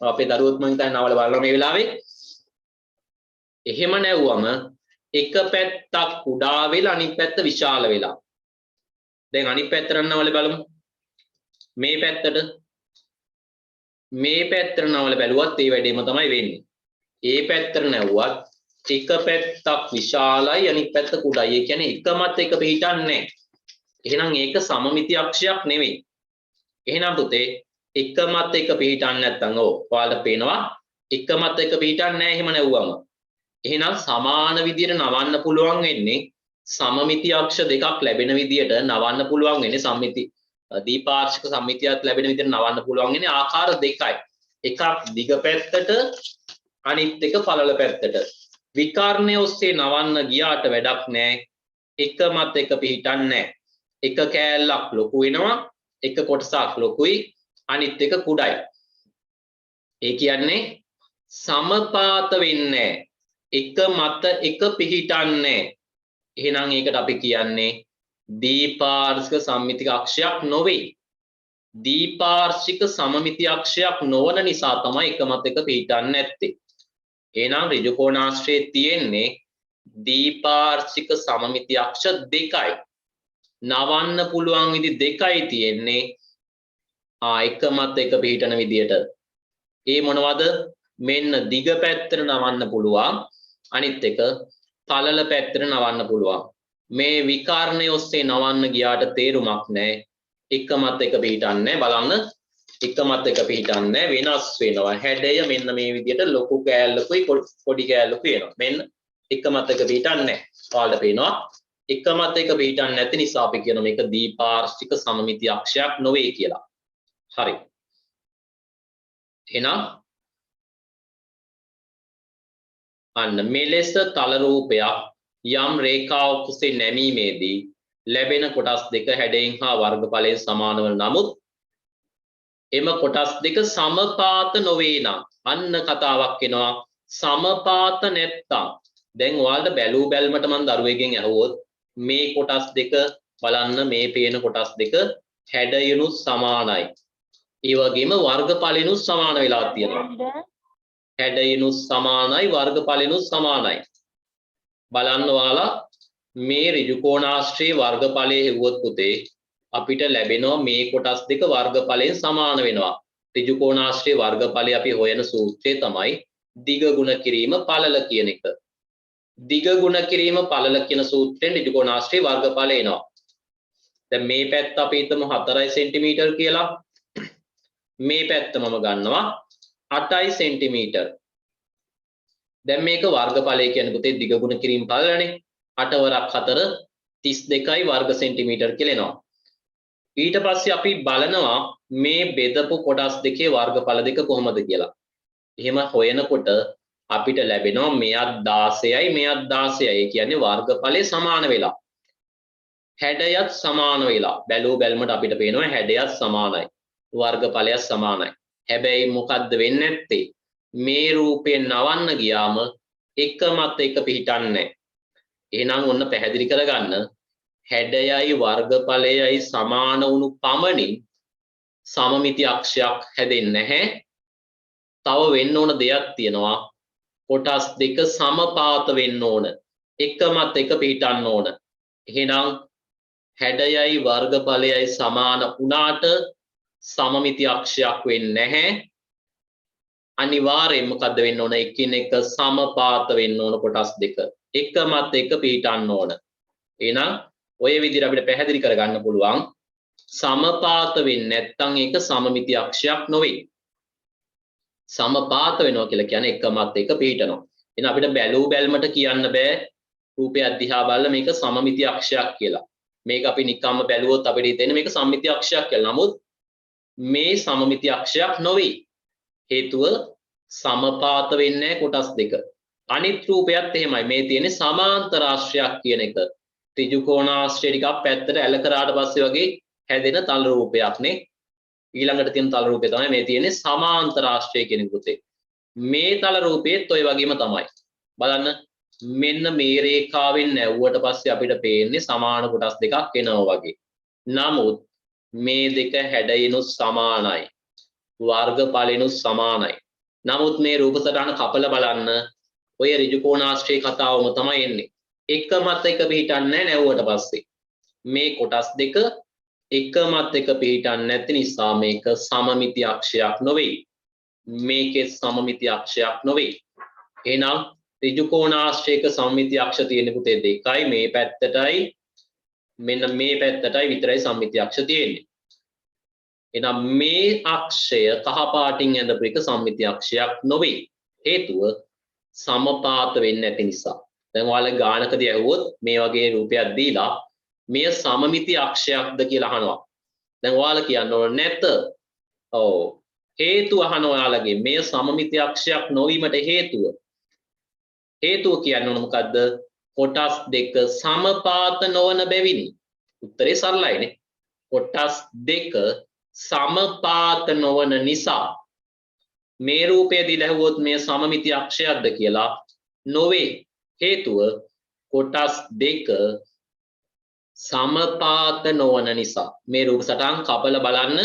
අපේ දරුවොත් මම හිතන්නේ නවල බලනවා මේ වෙලාවේ. එහෙම නැවුවම එක පැත්තක් කුඩා වෙලා අනිත් පැත්ත විශාල වෙලා. දැන් අනිත් පැත්තට නවල බලමු. මේ පැත්තට නවල බැලුවත් ඒ වැඩේම තමයි වෙන්නේ. ඒ පැත්තට නැවුවත් එක පැත්තක් විශාලයි අනිත් පැත්ත කුඩායි. ඒ කියන්නේ එකමත් එක පිහිටන්නේ නැහැ. එහෙනම් ඒක සමමිති අක්ෂයක් නෙවෙයි. එහෙනම් පුතේ එකමත් එක පිහිටන්නේ නැත්නම් ඔයාලට පේනවා එකමත් එක පිහිටන්නේ නැහැ එහෙම නැවුවම. එහෙනම් සමාන විදියට නවන්න පුළුවන් වෙන්නේ සමමිති අක්ෂ දෙකක් ලැබෙන විදියට නවන්න පුළුවන් වෙන්නේ සම්මිති දීපාර්ශ්වික සම්මිතියක් ලැබෙන විදියට නවන්න පුළුවන් වෙන්නේ ආකාර දෙකයි. එකක් දිග පැත්තට අනිත් එක පළල පැත්තට. විකර්ණය ඔස්සේ නවන්න ගියාට වැඩක් නැහැ. එකමත් එක පිහිටන්නේ නැහැ. එක කෑල්ලක් ලොකු වෙනවා එක කොටසක් ලොකුයි අනිත් එක කුඩායි. ඒ කියන්නේ සමපාත වෙන්නේ එක මත එක පිහිටන්නේ. එහෙනම් ඒකට අපි කියන්නේ දීපාර්ශ්වික සම්මිතික අක්ෂයක් නොවේ. දීපාර්ශ්වික සමමිති අක්ෂයක් නොවන නිසා තමයි එක මත එක පිහිටන්නේ නැත්තේ. එහෙනම් ඍජු කෝණාශ්‍රයේ තියෙන්නේ දීපාර්ශ්වික සමමිති අක්ෂ දෙකයි. නවන්න පුළුවන් විදි දෙකයි තියෙන්නේ. එක මත එක පිහිටන විදියට. ඒ මොනවද? මෙන්න දිග පැත්තට නවන්න පුළුවන්. අනිත් එක පළල පැත්තට නවන්න පුළුවන්. මේ විකර්ණය ඔස්සේ නවන්න ගියාට තේරුමක් නැහැ. එක මත එක පිහිටන්නේ බලන්න. එක මත එක පිහිටන්නේ වෙනස් වෙනවා. හැඩය මෙන්න මේ විදියට ලොකු කෑල්ලකුයි පොඩි කෑල්ලකුයි එනවා. මෙන්න එක මත එක පිහිටන්නේ. ඔයාලට පේනවා එක මත එක පිහිටන්නේ නැති නිසා අපි කියන මේක දීපාර්ශ්වික සමමිති අක්ෂයක් නොවේ කියලා. හරි. එහෙනම් අන්න මෙලෙස තල රූපයක් යම් රේඛාවක් ඔස්සේ නැමීමේදී ලැබෙන කොටස් දෙක හැඩයෙන් හා වර්ගඵලයෙන් සමාන වන නමුත් එම කොටස් දෙක සමපාත නොවේ නම් අන්න කතාවක් එනවා. සමපාත නැත්තම් දැන් ඔයාලට බැලූ බැල්මට මම දරුවෙක්ගෙන් අහුවොත් මේ කොටස් දෙක බලන්න මේ පේන කොටස් දෙක හැඩයනුත් සමානයි. ඒ වගේම වර්ගඵලිනුත් සමාන වෙලා තියෙනවා. හැඩයනුත් සමානයි වර්ගඵලිනුත් සමානයි. බලන්න ඔයාලා මේ ඍජු කෝණාශ්‍රයේ වර්ගඵලයේ හෙව්වොත් පුතේ අපිට ලැබෙනවා මේ කොටස් දෙක වර්ගඵලයෙන් සමාන වෙනවා. ඍජු කෝණාශ්‍රයේ වර්ගඵලය අපි හොයන සූත්‍රය තමයි දිග ගුණ කිරීම පළල කියන එක. දිග ගුණ කිරීම පළල කියන සූත්‍රයෙන් ඍජු කෝණාශ්‍රයේ වර්ගඵලය එනවා. දැන් මේ පැත්ත අපි හිතමු 4 සෙන්ටිමීටර් කියලා. මේ පැත්ත මම ගන්නවා 8 සෙන්ටිමීටර්. දැන් මේක වර්ගඵලය කියන්නේ පුතේ දිග ගුණ කිරීම පළලනේ. 8 වරක් 4 32යි වර්ග සෙන්ටිමීටර් කියලා එනවා. ඊට පස්සේ අපි බලනවා මේ බෙදපු කොටස් දෙකේ වර්ගඵල දෙක කොහොමද කියලා. එහෙම හොයනකොට අපිට ලැබෙනවා මෙයත් 16යි මෙයත් 16යි කියන්නේ වර්ගඵලය සමාන වෙලා. හැඩයත් සමාන වෙලා. බැලුව බැලමට අපිට පේනවා හැඩයත් සමානයි. වර්ගඵලයත් සමානයි. හැබැයි මොකද්ද වෙන්නේ නැත්තේ? මේ රූපේ නවන්න ගියාම එකමත් එක පිහිටන්නේ නැහැ. එහෙනම් ඔන්න පැහැදිලි කරගන්න හැඩයයි වර්ගඵලයයි සමාන වුණු පමණින් සමමිති අක්ෂයක් හැදෙන්නේ නැහැ. තව වෙන්න ඕන දෙයක් තියෙනවා. කොටස් දෙක සමපාත වෙන්න ඕන. එකමත් එක පිහිටන්න ඕන. එහෙනම් හැඩයයි වර්ගඵලයයි සමාන වුණාට සමමිති අක්ෂයක් වෙන්නේ නැහැ. අනිවාර්යයෙන් මොකද්ද වෙන්න ඕන? එකිනෙක සමපාත වෙන්න ඕන කොටස් දෙක. එකමත් එක පිහිටන්න ඕන. එහෙනම් ඔය විදිහට අපිට පැහැදිලි කරගන්න පුළුවන් සමපාත වෙන්නේ නැත්නම් ඒක සමමිති අක්ෂයක් නොවේ. සමපාත වෙනවා කියලා කියන්නේ එකමත් එක පිහිටනවා. එහෙනම් අපිට බැලූ බැල්මට කියන්න බෑ රූපය අධ්‍යා බලලා මේක සමමිති අක්ෂයක් කියලා. මේක අපි නිකම්ම බැලුවොත් අපිට හිතෙන්නේ මේක සමමිති අක්ෂයක් කියලා. නමුත් මේ සමමිති අක්ෂයක් නොවේ. හේතුව සමපාත වෙන්නේ කොටස් දෙක. අනිත් රූපයත් එහෙමයි. මේ තියෙන්නේ සමාන්තරාශ්‍රයක් කියන එක. ත්‍රිජුකෝණාශ්‍රය ටිකක් පැත්තට ඇල කරාට පස්සේ වගේ හැදෙන තල රූපයක් නේ. ඊළඟට තියෙන තල රූපය තමයි මේ තියෙන්නේ සමාන්තරාශ්‍රය කියන පුතේ. මේ තල රූපෙත් ඔය වගේම තමයි. බලන්න මෙන්න මේ රේඛාවෙන් නැවුවට පස්සේ අපිට පේන්නේ සමාන කොටස් දෙකක් එනවා වගේ. නමුත් මේ දෙක හැඩයිනුත් සමානයි. වර්ගඵලිනුත් සමානයි. නමුත් මේ රූප සටහන කපලා බලන්න ඔය ඍජුකෝණාශ්‍රය කතාවම තමයි එන්නේ. එකමත් එක පිහිටන්නේ නැවුවට පස්සේ. මේ කොටස් දෙක එකමත් එක පිහිටන්නේ නැති නිසා මේක සමමිති අක්ෂයක් නොවේ. මේකේ සමමිති අක්ෂයක් නොවේ. එහෙනම් ඍජුකෝණාශ්‍රයක සමමිති අක්ෂ තියෙන පුතේ දෙකයි මේ පැත්තටයි මෙන්න මේ පැත්තටයි විතරයි සමමිති අක්ෂ තියෙන්නේ. එහෙනම් මේ අක්ෂය කහ පාටින් ඇඳපු එක සමමිති අක්ෂයක් නොවේ. හේතුව සමපාත වෙන්නේ නැති නිසා. දැන් ඔයාලා ගානකදී ඇහුවොත් මේ වගේ රූපයක් දීලා මෙය සමමිති අක්ෂයක්ද කියලා අහනවා. දැන් ඔයාලා කියන්න ඕන නැත. ඔව්. හේතුව අහනවා ඔයාලගේ මෙය සමමිති අක්ෂයක් නොවීමට හේතුව. හේතුව කියන්නේ මොකද්ද? කොටස් දෙක සමපාත නොවන බැවිනි. උත්තරේ සරලයිනේ. කොටස් දෙක සමපාත නොවන නිසා මේ රූපය දීලා ඇහුවොත් මේ සමමිති අක්ෂයක්ද කියලා නොවේ. හේතුව කොටස් දෙක සමපාත නොවන නිසා. මේ රූප සටහන් කපලා බලන්න.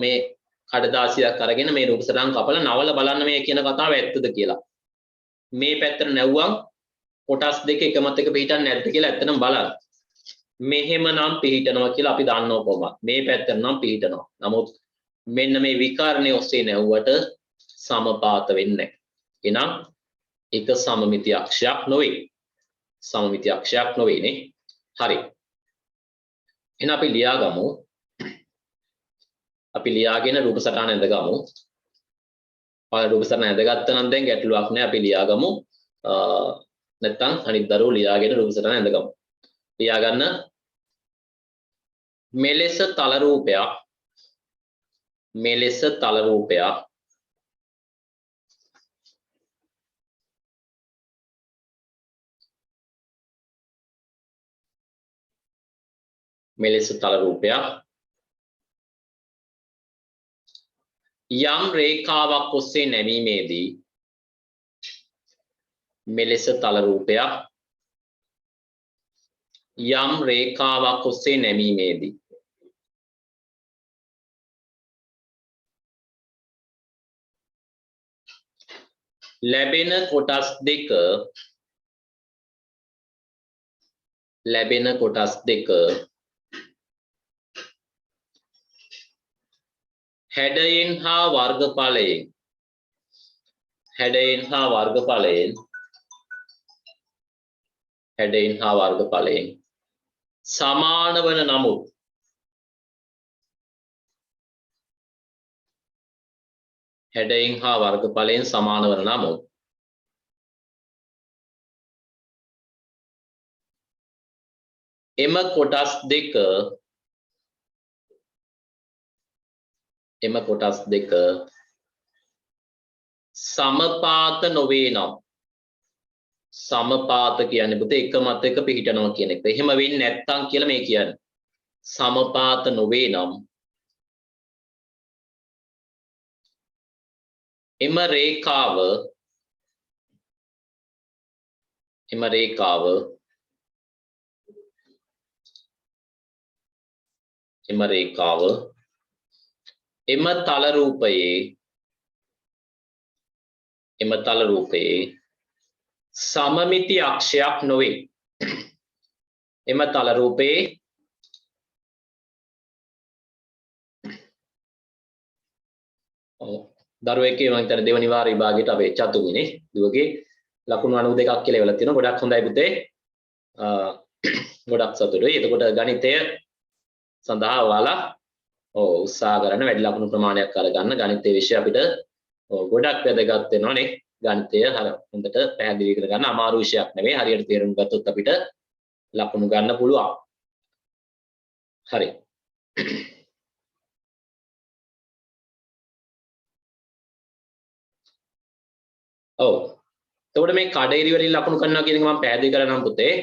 මේ කඩදාසියක් අරගෙන මේ රූප සටහන් කපලා නවල බලන්න මේ කියන කතාව ඇත්තද කියලා. මේ පැත්තට නැවුවම් කොටස් දෙක එකමත් එක පිහිටන්නේ නැද්ද කියලා ඇත්තටම බලන්න. මෙහෙමනම් පිහිටනවා කියලා අපි දන්නව කොහොමද? මේ පැත්තට නම් පිහිටනවා. නමුත් මෙන්න මේ විකර්ණයේ ඔස්සේ නැවුවට සමපාත වෙන්නේ නැහැ. එහෙනම් එක සමමිති අක්ෂයක් නොවේ. සමමිති අක්ෂයක් නොවේ නේ. හරි. එහෙනම් අපි ලියාගමු. අපි ලියාගෙන රූප සටහන ඇඳගමු. ඔයාලා රූප සටහන ඇඳගත්තා නම් දැන් ගැටලුවක් නැහැ. අපි ලියාගමු. නැත්තම් අනිත් දරුවෝ ලියාගෙන රූප සටහන ඇඳගමු. ලියාගන්න. මෙලෙස තල රූපයක් මෙලෙස තල රූපයක් මෙලෙස තල රූපයක් යම් රේඛාවක් ඔස්සේ නැමීමේදී මෙලෙස තල රූපයක් යම් රේඛාවක් ඔස්සේ නැමීමේදී ලැබෙන කොටස් දෙක හැඩයෙන් හා වර්ගඵලයෙන් සමාන වන නමුත් හැඩයෙන් හා වර්ගඵලයෙන් සමාන වන නමුත් එම කොටස් දෙක සමපාත නොවේ නම් සමපාත කියන්නේ පුතේ එක මත එක පිහිටනවා කියන එක. එහෙම වෙන්නේ නැත්තම් කියලා මේ කියන්නේ. සමපාත නොවේ නම් එම රේඛාව එම තල රූපයේ සමමිති අක්ෂයක් නොවේ. එම තල රූපයේ දරුවෙක්ගේ මම හිතන්නේ දෙවනි වාර විභාගයට අපේ චතුමිනේ දුවගේ ලකුණු 92ක් කියලා ඉවලා තියෙනවා. ගොඩක් හොඳයි පුතේ. ගොඩක් සතුටුයි. එතකොට ගණිතය සඳහා ඔයාලා උත්සාහ කරන වැඩි ලකුණු ප්‍රමාණයක් අරගන්න. ගණිතයේ විෂය අපිට ගොඩක් වැදගත් වෙනවා නේ. ගණිතය හොඳට පැහැදිලි කරගන්න අමාරු විෂයක් නෙවෙයි. හරියට තේරුම් ගත්තොත් අපිට ලකුණු ගන්න පුළුවන්. හරි. ඔව්. එතකොට මේ කඩේරි වලින් ලකුණු කරනවා කියන එක මම පැහැදිලි කරනම් පුතේ.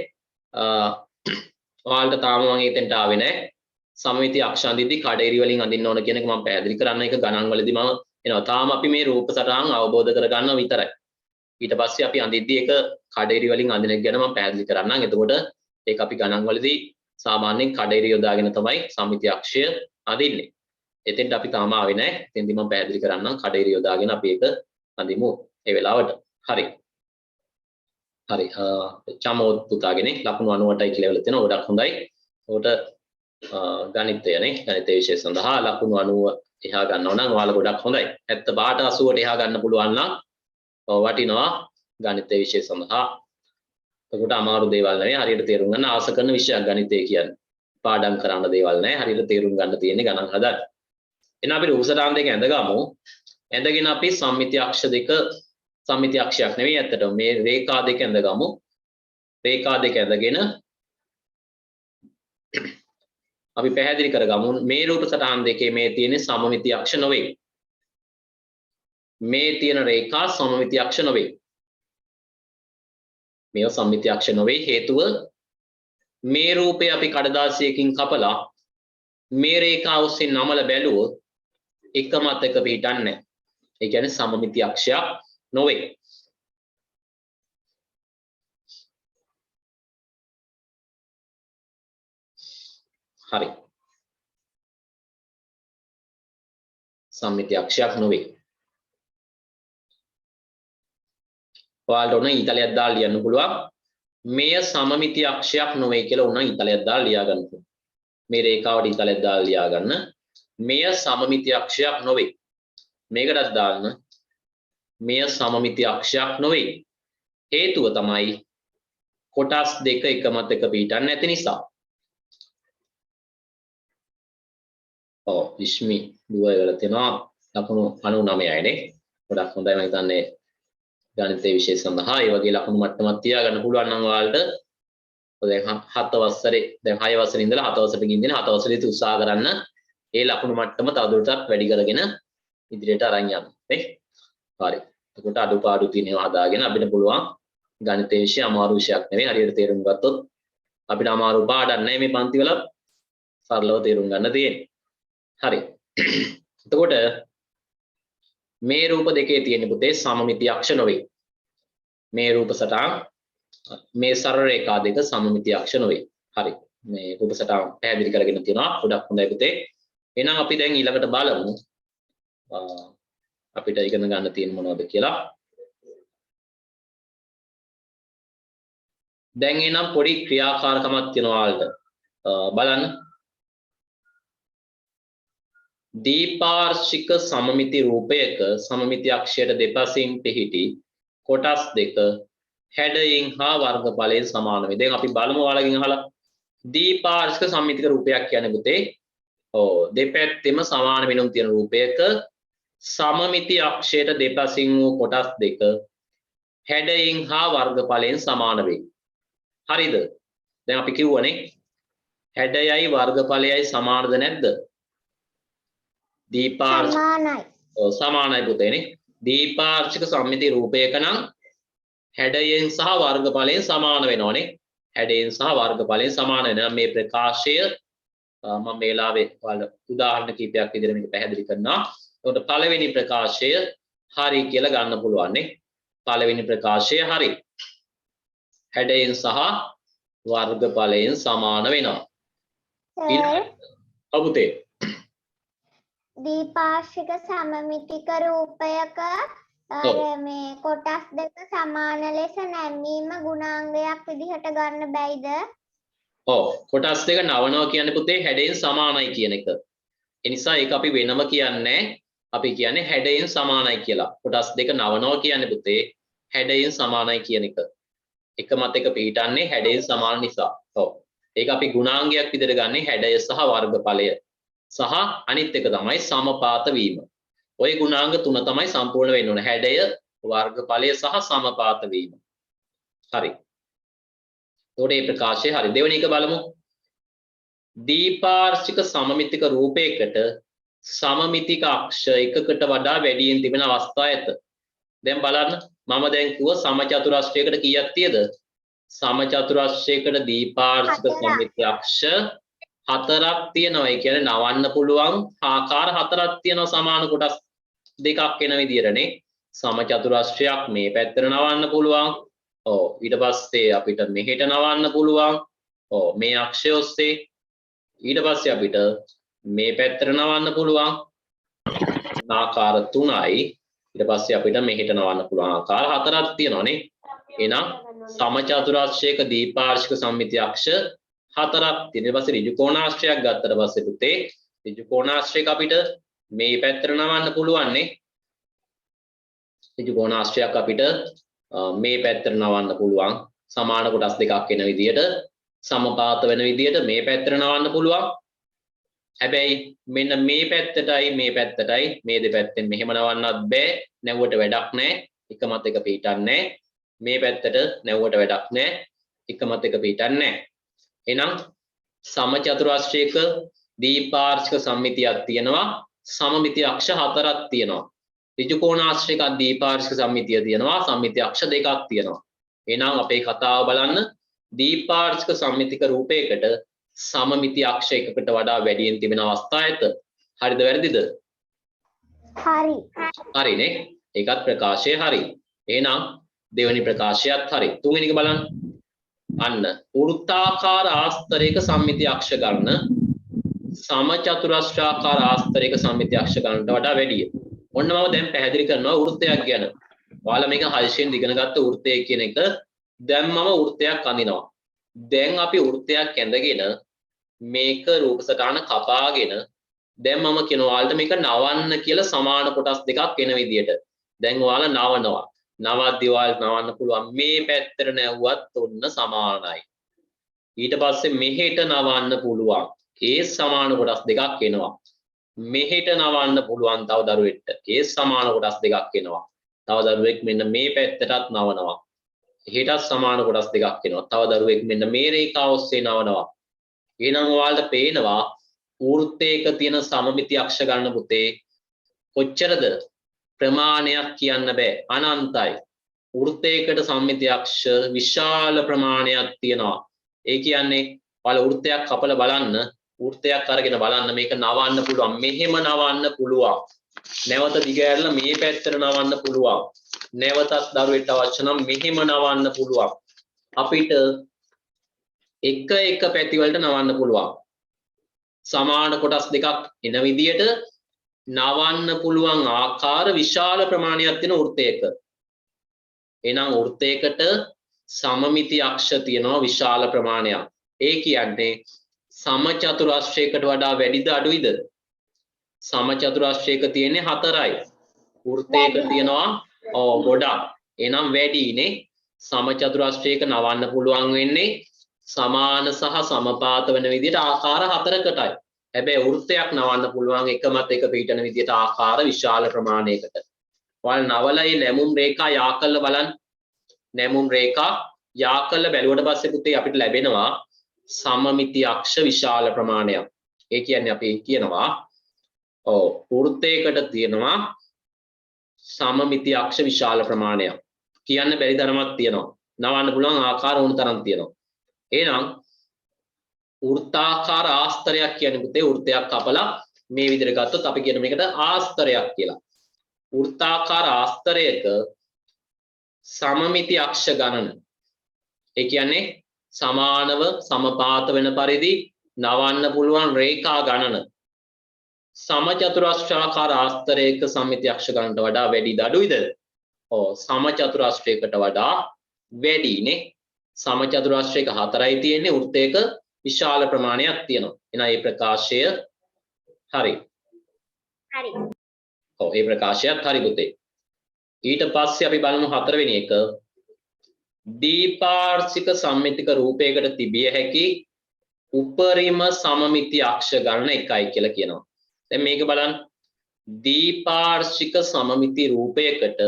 ඔයාලට තාම මම එතෙන්ට ආවේ නැහැ. සමමිති අක්ෂ අඳිද්දි කඩේරි වලින් අඳින්න ඕන කියන එක මම පැහැදිලි කරන්න. ඒක ගණන් වලදී මම එනවා. තාම අපි මේ රූප සටහන් අවබෝධ කරගන්නවා විතරයි. ඊට පස්සේ අපි අඳිද්දි ඒක කඩේරි වලින් අඳින එක ගැන මම පැහැදිලි කරන්නම්. එතකොට ඒක අපි ගණන් වලදී සාමාන්‍යයෙන් කඩේරි යොදාගෙන තමයි සමමිති අක්ෂය අඳින්නේ. එතෙන්ට අපි තාම ආවේ නැහැ. එතෙන්දී මම පැහැදිලි කරන්නම් කඩේරි යොදාගෙන අපි ඒක අඳිමු. ඒ වෙලාවට. හරි. චමෝත් පුතාගෙන ලකුණු 98යි කියලා ඉවල තියෙනවා. ගොඩක් හොඳයි. උකට ගණිතයනේ ගණිත විෂය සඳහා ලකුණු 90 එහා ගන්නව නම් ඔයාලා ගොඩක් හොඳයි. 75ට 80ට එහා ගන්න පුළුවන් නම් වටිනවා ගණිත විෂය සඳහා. එතකොට අමාරු දේවල් නෙවෙයි. හරියට තේරුම් ගන්න ආස කරන විෂයක් ගණිතය කියන්නේ. පාඩම් කරන්න දේවල් නැහැ. හරියට තේරුම් ගන්න තියෙන්නේ ගණන් හදන්න. එහෙනම් අපි රූපසටහන් දෙක ඇඳගමු. ඇඳගෙන අපි සම්මිති අක්ෂ දෙක සම්මිති අක්ෂයක් නෙවෙයි ඇත්තටම මේ රේඛා දෙක ඇඳගමු. රේඛා දෙක ඇඳගෙන අපි පැහැදිලි කරගමු මේ රූප සටහන් දෙකේ මේ තියෙන සමමිති අක්ෂ නොවේ. මේ තියෙන රේඛා සමමිති අක්ෂ නොවේ. මේව සමමිති අක්ෂ නොවේ හේතුව මේ රූපේ අපි කඩදාසියකින් කපලා මේ රේඛාව ඔස්සේ නමල බැලුවොත් එක මතක පිටින්නේ නැහැ. ඒ කියන්නේ සමමිති අක්ෂයක් නොවේ. හරි. සම්මිති අක්ෂයක් නොවේ. ඔයාලට උන ඊතලයක් දාලා ලියන්න පුළුවන්. මෙය සමමිති අක්ෂයක් නොවේ කියලා උන ඊතලයක් දාලා ලියා ගන්න පුළුවන්. මේ රේඛාවට ඊතලයක් දාලා ලියා ගන්න. මෙය සමමිති අක්ෂයක් නොවේ. මේකටත් දාන්න. මෙය සමමිති අක්ෂයක් නොවේ. හේතුව තමයි කොටස් දෙක එක මත එක පිටින් නැති නිසා. විශ්මි දුව වල තියෙනවා ලකුණු 99යි නේ. ගොඩක් හොඳයි මම හිතන්නේ ගණිතයේ විෂය සඳහා ඒ වගේ ලකුණු මට්ටමක් තියාගන්න පුළුවන් නම් ඔයාලට දැන් 7 වසරේ දැන් 6 වසරේ ඉඳලා 7 වසරට ගින් දෙන 7 වසරේදී උත්සාහ කරන්න ඒ ලකුණු මට්ටම තවදුරටත් වැඩි කරගෙන ඉදිරියට අරන් යන්න නේ. හරි. එතකොට අඩුපාඩු තියෙනවා හදාගෙන අපිට පුළුවන් ගණිතයේ විෂය අමාරු විෂයක් නෙවෙයි. හරියට තේරුම් ගත්තොත් අපිට අමාරු පාඩම් නැහැ මේ පන්ති වල. සරලව තේරුම් ගන්න තියෙන්නේ. හරි. එතකොට මේ රූප දෙකේ තියෙන පුතේ සමමිති අක්ෂ නොවේ. මේ රූප සටහන් මේ සරල රේඛා දෙක සමමිති අක්ෂ නොවේ. හරි. මේ රූප සටහන් පැහැදිලි කරගෙන තියෙනවා. ගොඩක් හොඳයි පුතේ. එහෙනම් අපි දැන් ඊළඟට බලමු අපිට ඉගෙන ගන්න තියෙන මොනවද කියලා. දැන් එනම් පොඩි ක්‍රියාකාරකමක් තියෙනවා ඔයාලට. බලන්න. දීපාර්ශ්වික සමමිති රූපයක සමමිති අක්ෂයට දෙපසින් පිහිටි කොටස් දෙක හැඩයෙන් හා වර්ගඵලයෙන් සමාන වේ. දැන් අපි බලමු ඔයාලගෙන් අහලා දීපාර්ශ්වික සමමිතික රූපයක් කියන්නේ පුතේ දෙපැත්තෙම සමාන වෙනුම් තියෙන රූපයක සමමිති අක්ෂයට දෙපසින් වූ කොටස් දෙක හැඩයෙන් හා වර්ගඵලයෙන් සමාන වේ. හරිද? දැන් අපි කිව්වනේ හැඩයයි වර්ගඵලයයි සමානද නැද්ද? දීපාර්ශ්වික සමානයි. සමානයි පුතේනේ. දීපාර්ශික සම්මිති රූපයක නම් හැඩයෙන් සහ වර්ගඵලයෙන් සමාන වෙනවනේ. හැඩයෙන් සහ වර්ගඵලයෙන් සමාන වෙනවා. මේ ප්‍රකාශය මම මේ වෙලාවේ ඔයාලට උදාහරණ කිහිපයක් විදිහට මේක පැහැදිලි කරනවා. එතකොට පළවෙනි ප්‍රකාශය හරි කියලා ගන්න පුළුවන් නේ. පළවෙනි ප්‍රකාශය හරි. හැඩයෙන් සහ වර්ගඵලයෙන් සමාන වෙනවා. සර් අබුතේ දීපාර්ශික සමමිතික රූපයක මේ කොටස් දෙක සමාන ලෙස නැමීම ගුණාංගයක් විදිහට ගන්න බැයිද? ඔව් කොටස් දෙක නවනවා කියන්නේ පුතේ හැඩයෙන් සමානයි කියන එක. ඒ නිසා ඒක අපි වෙනම කියන්නේ අපි කියන්නේ හැඩයෙන් සමානයි කියලා. කොටස් දෙක නවනවා කියන්නේ පුතේ හැඩයෙන් සමානයි කියන එක. එක මත එක පිටන්නේ හැඩයෙන් සමාන නිසා. ඔව්. ඒක අපි ගුණාංගයක් විදිහට ගන්නේ හැඩය සහ වර්ගඵලය. සහ අනිත් එක තමයි සමපාත වීම. ওই ගුණාංග තුන තමයි සම්පූර්ණ වෙන්න ඕනේ. හැඩය, වර්ගඵලය සහ සමපාත වීම. හරි. එතකොට මේ ප්‍රකාශය හරි. දෙවෙනි එක බලමු. දීපාර්ශික සමමිතික රූපයකට සමමිතික අක්ෂ එකකට වඩා වැඩියෙන් තිබෙන අවස්ථා ඇත. දැන් බලන්න මම දැන් කිව්ව සමචතුරස්‍රයකට කීයක් තියද? සමචතුරස්‍රයකට දීපාර්ශික සමමිති අක්ෂ 4ක් තියෙනවා. ඒ කියන්නේ නවන්න පුළුවන් ආකාර 4ක් තියෙනවා සමාන කොටස් දෙකක් වෙන විදිහටනේ. සමචතුරස්‍රයක් මේ පැත්තට නවන්න පුළුවන්. ඔව් ඊට පස්සේ අපිට මෙහෙට නවන්න පුළුවන්. ඔව් මේ අක්ෂය ඔස්සේ. ඊට පස්සේ අපිට මේ පැත්තට නවන්න පුළුවන්. ආකාර 3යි. ඊට පස්සේ අපිට මෙහෙට නවන්න පුළුවන් ආකාර 4ක් තියෙනවානේ. එහෙනම් සමචතුරස්‍රයක දීපාර්ශික සම්මිති අක්ෂ 4ක් තියෙන. ඊට පස්සේ ඍජු කෝණාශ්‍රයක් ගත්තට පස්සේ පුතේ ඍජු කෝණාශ්‍රයක අපිට මේ පැත්තට නවන්න පුළුවන් නේ. ඍජු කෝණාශ්‍රයක් අපිට මේ පැත්තට නවන්න පුළුවන්. සමාන කොටස් දෙකක් වෙන විදිහට සමපාත වෙන විදිහට මේ පැත්තට නවන්න පුළුවන්. හැබැයි මෙන්න මේ පැත්තටයි මේ දෙපැත්තෙන් මෙහෙම නවන්නත් බෑ. නැවුවට වැඩක් නැහැ. එක මත එක පිටන්නේ. මේ පැත්තට නැවුවට වැඩක් නැහැ. එක මත එක පිටන්නේ නැහැ. එහෙනම් සමචතුරස්‍රයක දීපාර්ශික සම්මිතියක් තියෙනවා. සමමිති අක්ෂ 4ක් තියෙනවා. ඍජු කෝණාශ්‍රයක දීපාර්ශික සම්මිතිය තියෙනවා. සම්මිති අක්ෂ 2ක් තියෙනවා. එහෙනම් අපේ කතාව බලන්න දීපාර්ශික සම්මිතික රූපයකට සමමිති අක්ෂ එකකට වඩා වැඩියෙන් තිබෙන අවස්ථා ඇත. හරිද වැරදිද? හරි. හරිනේ. ඒකත් ප්‍රකාශය හරි. එහෙනම් දෙවෙනි ප්‍රකාශයත් හරි. තුන්වෙනි එක බලන්න. අන්න වෘත්තාකාර ආස්තරයක සම්මිති අක්ෂ ගන්න සමචතුරස්‍රාකාර ආස්තරයක සම්මිති අක්ෂ ගන්නට වඩා වැඩිය. ඔන්න මම දැන් පැහැදිලි කරනවා වෘත්තයක් ගැන. ඔයාලා මේක හයිෂෙන් ඉගෙන ගත්ත වෘත්තය කියන එක දැන් මම වෘත්තයක් අඳිනවා. දැන් අපි වෘත්තයක් ඇඳගෙන මේක රූප සටහන කපාගෙන දැන් මම කියනවා ඔයාලට මේක නවන්න කියලා සමාන කොටස් දෙකක් වෙන විදියට. දැන් ඔයාලා නවනවා. නවද්දී ඔයාලට නවන්න පුළුවන් මේ පැත්තට නැවුවත් ඔන්න සමානයි. ඊට පස්සේ මෙහෙට නවන්න පුළුවන්. ඒ සමාන කොටස් දෙකක් එනවා. මෙහෙට නවන්න පුළුවන් තව දරුවෙක්ට. ඒ සමාන කොටස් දෙකක් එනවා. තව දරුවෙක් මෙන්න මේ පැත්තටත් නවනවා. එහෙටත් සමාන කොටස් දෙකක් එනවා. තව දරුවෙක් මෙන්න මේ රේඛාව ඔස්සේ නවනවා. එහෙනම් ඔයාලට පේනවා වෘත්තයක තියෙන සමමිති අක්ෂ ගන්න පුතේ කොච්චරද? ප්‍රමාණයක් කියන්න බෑ. අනන්තයි. වෘත්තයකට සම්මිති අක්ෂ විශාල ප්‍රමාණයක් තියෙනවා. ඒ කියන්නේ ඔයාලා වෘත්තයක් කපලා බලන්න, වෘත්තයක් අරගෙන බලන්න මේක නවන්න පුළුවන්. මෙහෙම නවන්න පුළුවන්. නැවත දිගහැරලා මේ පැත්තට නවන්න පුළුවන්. නැවතත් දරුවෙට අවශ්‍ය නම් මෙහෙම නවන්න පුළුවන්. අපිට එක පැති වලට නවන්න පුළුවන්. සමාන කොටස් දෙකක් එන විදියට නවන්න පුළුවන් ආකාර විශාල ප්‍රමාණයක් තියෙන වෘත්තයක. එහෙනම් වෘත්තයකට සමමිති අක්ෂ තියෙනවා විශාල ප්‍රමාණයක්. ඒ කියන්නේ සමචතුරස්‍රයකට වඩා වැඩිද අඩුයිද? සමචතුරස්‍රයක තියෙන්නේ 4යි. වෘත්තයක තියෙනවා ගොඩක්. එහෙනම් වැඩිනේ. සමචතුරස්‍රයක නවන්න පුළුවන් වෙන්නේ සමාන සහ සමපාත වෙන විදිහට ආකාර 4කටයි. හැබැයි වෘත්තයක් නවන්න පුළුවන් එකමත් එක පිටන විදිහට ආකාර විශාල ප්‍රමාණයකට. ඔයාලා නවලයි නැමුම් රේඛා යා කළ බලන්න. නැමුම් රේඛා යා කළ බැලුවට පස්සේ පුතේ අපිට ලැබෙනවා සමමිති අක්ෂ විශාල ප්‍රමාණයක්. ඒ කියන්නේ අපි කියනවා වෘත්තයකට තියෙනවා සමමිති අක්ෂ විශාල ප්‍රමාණයක්. කියන්න බැරි තරමක් තියෙනවා. නවන්න පුළුවන් ආකාර ඕන තරම් තියෙනවා. එහෙනම් වෘත්තාකාර ආස්තරයක් කියන්නේ පුතේ වෘත්තයක් කපලා මේ විදිහට ගත්තොත් අපි කියන මේකට ආස්තරයක් කියලා. වෘත්තාකාර ආස්තරයක සමමිති අක්ෂ ගණන. ඒ කියන්නේ සමානව සමපාත වෙන පරිදි නවන්න පුළුවන් රේඛා ගණන. සමචතුරස්‍රාකාර ආස්තරයක සමමිති අක්ෂ ගණනට වඩා වැඩිද අඩුයිද? ඔව් සමචතුරස්‍රයකට වඩා වැඩිනේ. සමචතුරස්‍රයක 4යි තියෙන්නේ වෘත්තයක විශාල ප්‍රමාණයක් තියෙනවා. එහෙනම් මේ ප්‍රකාශය හරි. හරි. ඔව් මේ ප්‍රකාශයත් හරි පුතේ. ඊට පස්සේ අපි බලමු හතරවෙනි එක. දීපාර්ශික සම්මිතික රූපයකට තිබිය හැකි උපරිම සමමිති අක්ෂ ගණන 1යි කියලා කියනවා. දැන් මේක බලන්න. දීපාර්ශික සමමිති රූපයකට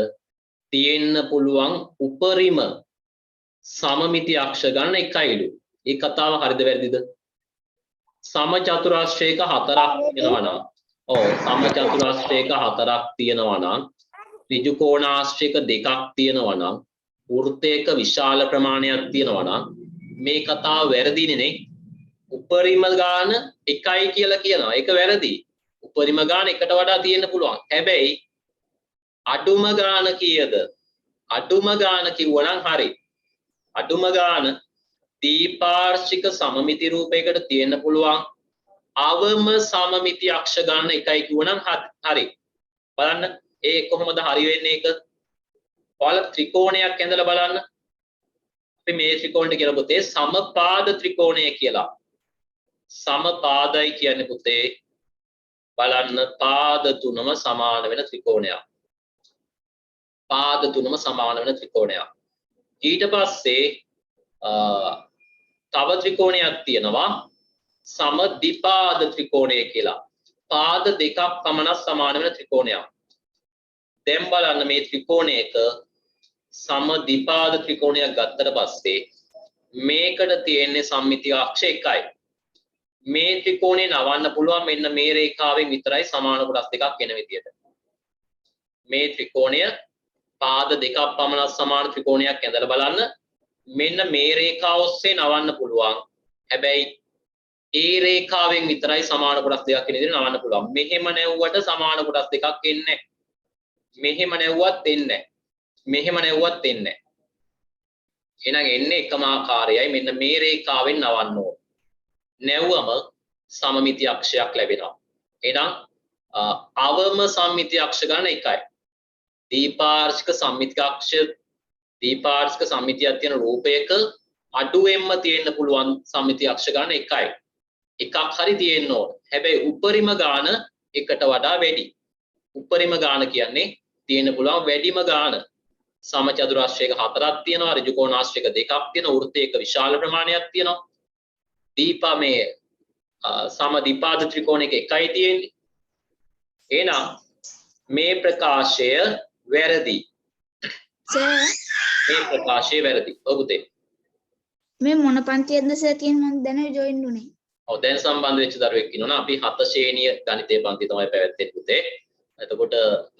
තියෙන්න පුළුවන් උපරිම සමමිති අක්ෂ ගණන 1යිලු. මේ කතාව හරිද වැරදිද? සමචතුරස්‍රයක 4ක් තියෙනවා නම් ඔව් සමචතුරස්‍රයක 4ක් තියෙනවා නම් ඍජු කෝණාශ්‍රයක 2ක් තියෙනවා නම් වෘත්තයක විශාල ප්‍රමාණයක් තියෙනවා නම් මේ කතාව වැරදිනේ නේ. උපරිම ගාන 1යි කියලා කියනවා. ඒක වැරදි. උපරිම ගාන එකට වඩා තියෙන්න පුළුවන්. හැබැයි අඩුම ගාන කීයද? අඩුම ගාන කිව්වනම් හරි. අඩුම ගාන දීපාර්ශික සමමිති රූපයකට තියෙන්න පුළුවන් අවම සමමිති අක්ෂ ගණන 1යි කිව්වනම් හරි. බලන්න ඒ කොහොමද හරි වෙන්නේ ඒක? ඔයාලා ත්‍රිකෝණයක් ඇඳලා බලන්න. අපි මේ ත්‍රිකෝණයට කියන පුතේ සමපාද ත්‍රිකෝණය කියලා. සමපාදයි කියන්නේ පුතේ බලන්න පාද තුනම සමාන වෙන ත්‍රිකෝණයක්. පාද තුනම සමාන වෙන ත්‍රිකෝණයක්. ඊට පස්සේ තව ත්‍රිකෝණයක් තියෙනවා සමද්විපාද ත්‍රිකෝණය කියලා. පාද දෙකක් පමණ සමාන වෙන ත්‍රිකෝණයක්. දැන් බලන්න මේ ත්‍රිකෝණයක සමද්විපාද ත්‍රිකෝණයක් ගත්තට පස්සේ මේකට තියෙන්නේ සම්මිති අක්ෂ 1යි. මේ ත්‍රිකෝණය නවන්න පුළුවන් මෙන්න මේ රේඛාවෙන් විතරයි සමාන කොටස් දෙකක් එන විදියට. මේ ත්‍රිකෝණය පාද දෙකක් පමණ සමාන ත්‍රිකෝණයක් ඇඳලා බලන්න. මෙන්න මේ රේඛාව ඔස්සේ නවන්න පුළුවන්. හැබැයි ඒ රේඛාවෙන් විතරයි සමාන කොටස් දෙකක් එන විදියට නවන්න පුළුවන්. මෙහෙම නැවුවට සමාන කොටස් දෙකක් එන්නේ නැහැ. මෙහෙම නැවුවත් එන්නේ නැහැ. මෙහෙම නැවුවත් එන්නේ නැහැ. එහෙනම් එන්නේ එකම ආකාරයයි. මෙන්න මේ රේඛාවෙන් නවන්න ඕන. නැවුවම සමමිති අක්ෂයක් ලැබෙනවා. එහෙනම් අවම සම්මිති අක්ෂ ගණන 1යි. දීපාර්ශික සම්මිතියක් තියෙන රූපයක අඩුවෙන්ම තියෙන්න පුළුවන් සම්මිති අක්ෂ ගණන 1යි. එකක් හරි තියෙන්න ඕන. හැබැයි උපරිම ගාන එකට වඩා වැඩි. උපරිම ගාන කියන්නේ තියෙන්න පුළුවන් වැඩිම ගාන. සමචතුරාශ්‍රයක 4ක් තියෙනවා, ඍජු කෝණාශ්‍රයක 2ක් තියෙනවා, වෘත්තයක විශාල ප්‍රමාණයක් තියෙනවා. දීපා මේ සමද්විපාද ත්‍රිකෝණයක 1යි තියෙන්නේ. එහෙනම් මේ ප්‍රකාශය වැරදි. මේ ප්‍රකාශය වැරදි. ඔව් පුතේ. මේ මොන පන්තියක්ද සර් කියන්නේ මම දැන ජොයින් උනේ. ඔව් දැන් සම්බන්ධ වෙච්ච දරුවෙක් ඉන්නවනේ. අපි 7 ශ්‍රේණිය ගණිතය පන්ති තමයි පැවැත්වෙන්නේ පුතේ. එතකොට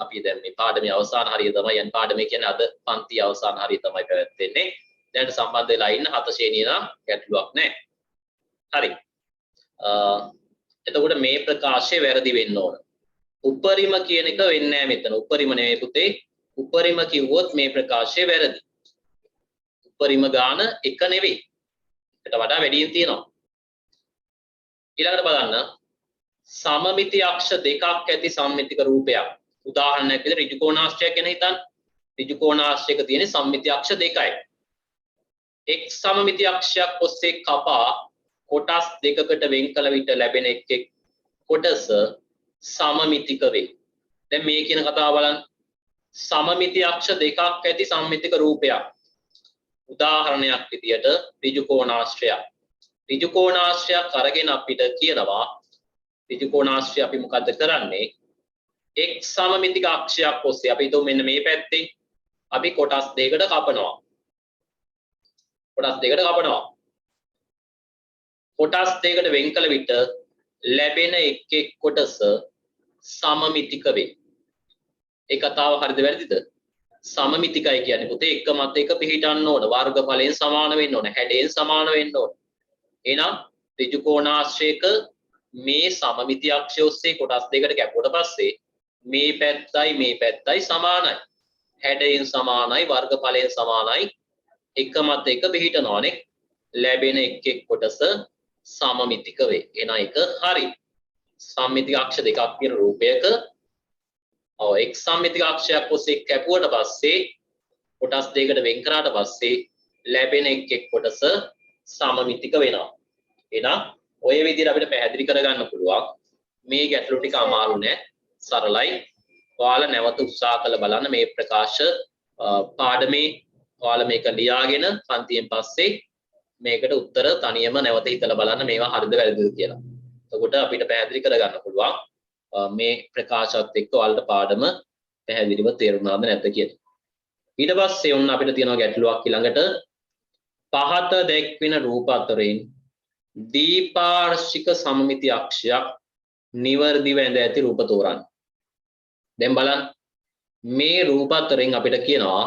අපි දැන් මේ පාඩමේ අවසාන හරිය තමයි යන් පාඩමේ කියන්නේ අද පන්ති අවසාන හරිය තමයි පැවැත්වෙන්නේ. දැනට සම්බන්ධ වෙලා ඉන්න 7 ශ්‍රේණිය නම් ගැටලුවක් නැහැ. හරි. එතකොට මේ ප්‍රකාශය වැරදි වෙන්න ඕන. උපරිම කියන එක වෙන්නේ නැහැ මෙතන. උපරිම නෙමෙයි පුතේ. උපරිම කිව්වොත් මේ ප්‍රකාශය වැරදි. උපරිම ගාන එක නෙවෙයි. ඒකට වඩා වැඩියෙන් තියෙනවා. ඊළඟට බලන්න සමමිති අක්ෂ දෙකක් ඇති සම්මිතික රූපයක්. උදාහරණයක් විදිහට ඍජු කෝණාශ්‍රයක් ගැන හිතන්න. ඍජු කෝණාශ්‍රයක තියෙන සම්මිති අක්ෂ දෙකයි. එක් සමමිති අක්ෂයක් ඔස්සේ කපා කොටස් දෙකකට වෙන් කළ විට ලැබෙන එක් කොටස සමමිතික වේ. දැන් මේ කියන කතාව බලන්න. සමමිති අක්ෂ දෙකක් ඇති සම්මිතික රූපයක්. උදාහරණයක් විදියට ඍජු කෝණාශ්‍රයක්. ඍජු කෝණාශ්‍රයක් අරගෙන අපිට කියනවා ඍජු කෝණාශ්‍රය අපි මොකද්ද කරන්නේ? එක් සමමිතික අක්ෂයක් ඔස්සේ අපි හිතමු මෙන්න මේ පැත්තේ අපි කොටස් දෙකකට කපනවා. කොටස් දෙකකට කපනවා. කොටස් දෙකකට වෙන් කළ විට ලැබෙන එක් කොටස සමමිතික වේ. ඒ කතාව හරිද වැරදිද? සමමිතිකයි කියන්නේ පුතේ එක මත එක පිහිටන්න ඕන. වර්ගඵලයෙන් සමාන වෙන්න ඕන. හැඩයෙන් සමාන වෙන්න ඕන. එහෙනම් ඍජු කෝණාශ්‍රයක මේ සමමිති අක්ෂය ඔස්සේ කොටස් දෙකට කැපුවට පස්සේ මේ පැත්තයි සමානයි. හැඩයෙන් සමානයි, වර්ගඵලයෙන් සමානයි. එක මත එක පිහිටනවානේ. ලැබෙන එක් කොටස සමමිතික වේ. එහෙනම් ඒක හරි. සමමිතික අක්ෂ දෙකක් තියෙන රූපයක එක් සමමිතික අක්ෂයක් ඔස්සේ කැපුවට පස්සේ කොටස් දෙකකට වෙන් කරාට පස්සේ ලැබෙන එක් කොටස සමමිතික වෙනවා. එහෙනම් ඔය විදිහට අපිට පැහැදිලි කරගන්න පුළුවන්. මේ ගැටලු ටික අමාරු නෑ, සරලයි. ඔයාලා නැවත උත්සාහ කරලා බලන්න මේ ප්‍රකාශ පාඩමේ ඔයාලා මේක ලියාගෙන පන්තියෙන් පස්සේ මේකට උත්තර තනියම නැවත හිතලා බලන්න මේවා හරිද වැරදිද කියලා. එතකොට අපිට පැහැදිලි කරගන්න පුළුවන් මේ ප්‍රකාශات එක්ක ඔයාලට පාඩම පැහැදිලිව තේරුණාද නැද්ද කියලා. ඊට පස්සේ ඔන්න අපිට තියෙනවා ගැටලුවක් ඊළඟට පහත දැක්වෙන රූප අතරින් දීපාර්ශ්වික සමමිති අක්ෂයක් නිවර්දිව ඇඳ ඇති රූප තෝරන්න. දැන් බලන්න මේ රූප අතරින් අපිට කියනවා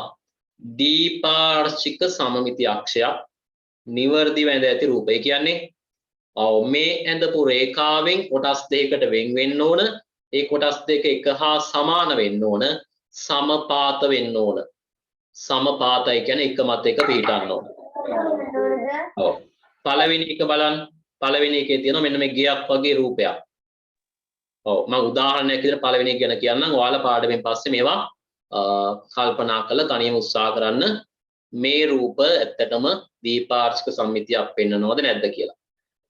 දීපාර්ශ්වික සමමිති අක්ෂයක් නිවර්දිව ඇඳ ඇති රූපය කියන්නේ මේ ඇඳපු රේඛාවෙන් කොටස් දෙකකට වෙන් වෙන්න ඕන. ඒ කොටස් දෙක එක හා සමාන වෙන්න ඕන. සමපාත වෙන්න ඕන. සමපාතයි කියන්නේ එක මත එක පිහිටන්න ඕන. ඔව්. පළවෙනි එක බලන්න. පළවෙනි එකේ තියෙනවා මෙන්න මේ ගියක් වගේ රූපයක්. ඔව් මම උදාහරණයක් විදිහට පළවෙනි එක ගැන කියන්නම්. ඔයාලා පාඩමෙන් පස්සේ මේවා කල්පනා කරලා තනියම උත්සාහ කරන්න. මේ රූප ඇත්තටම දීපාර්ශ්වික සම්මිතියක් පෙන්වනවද නැද්ද කියලා.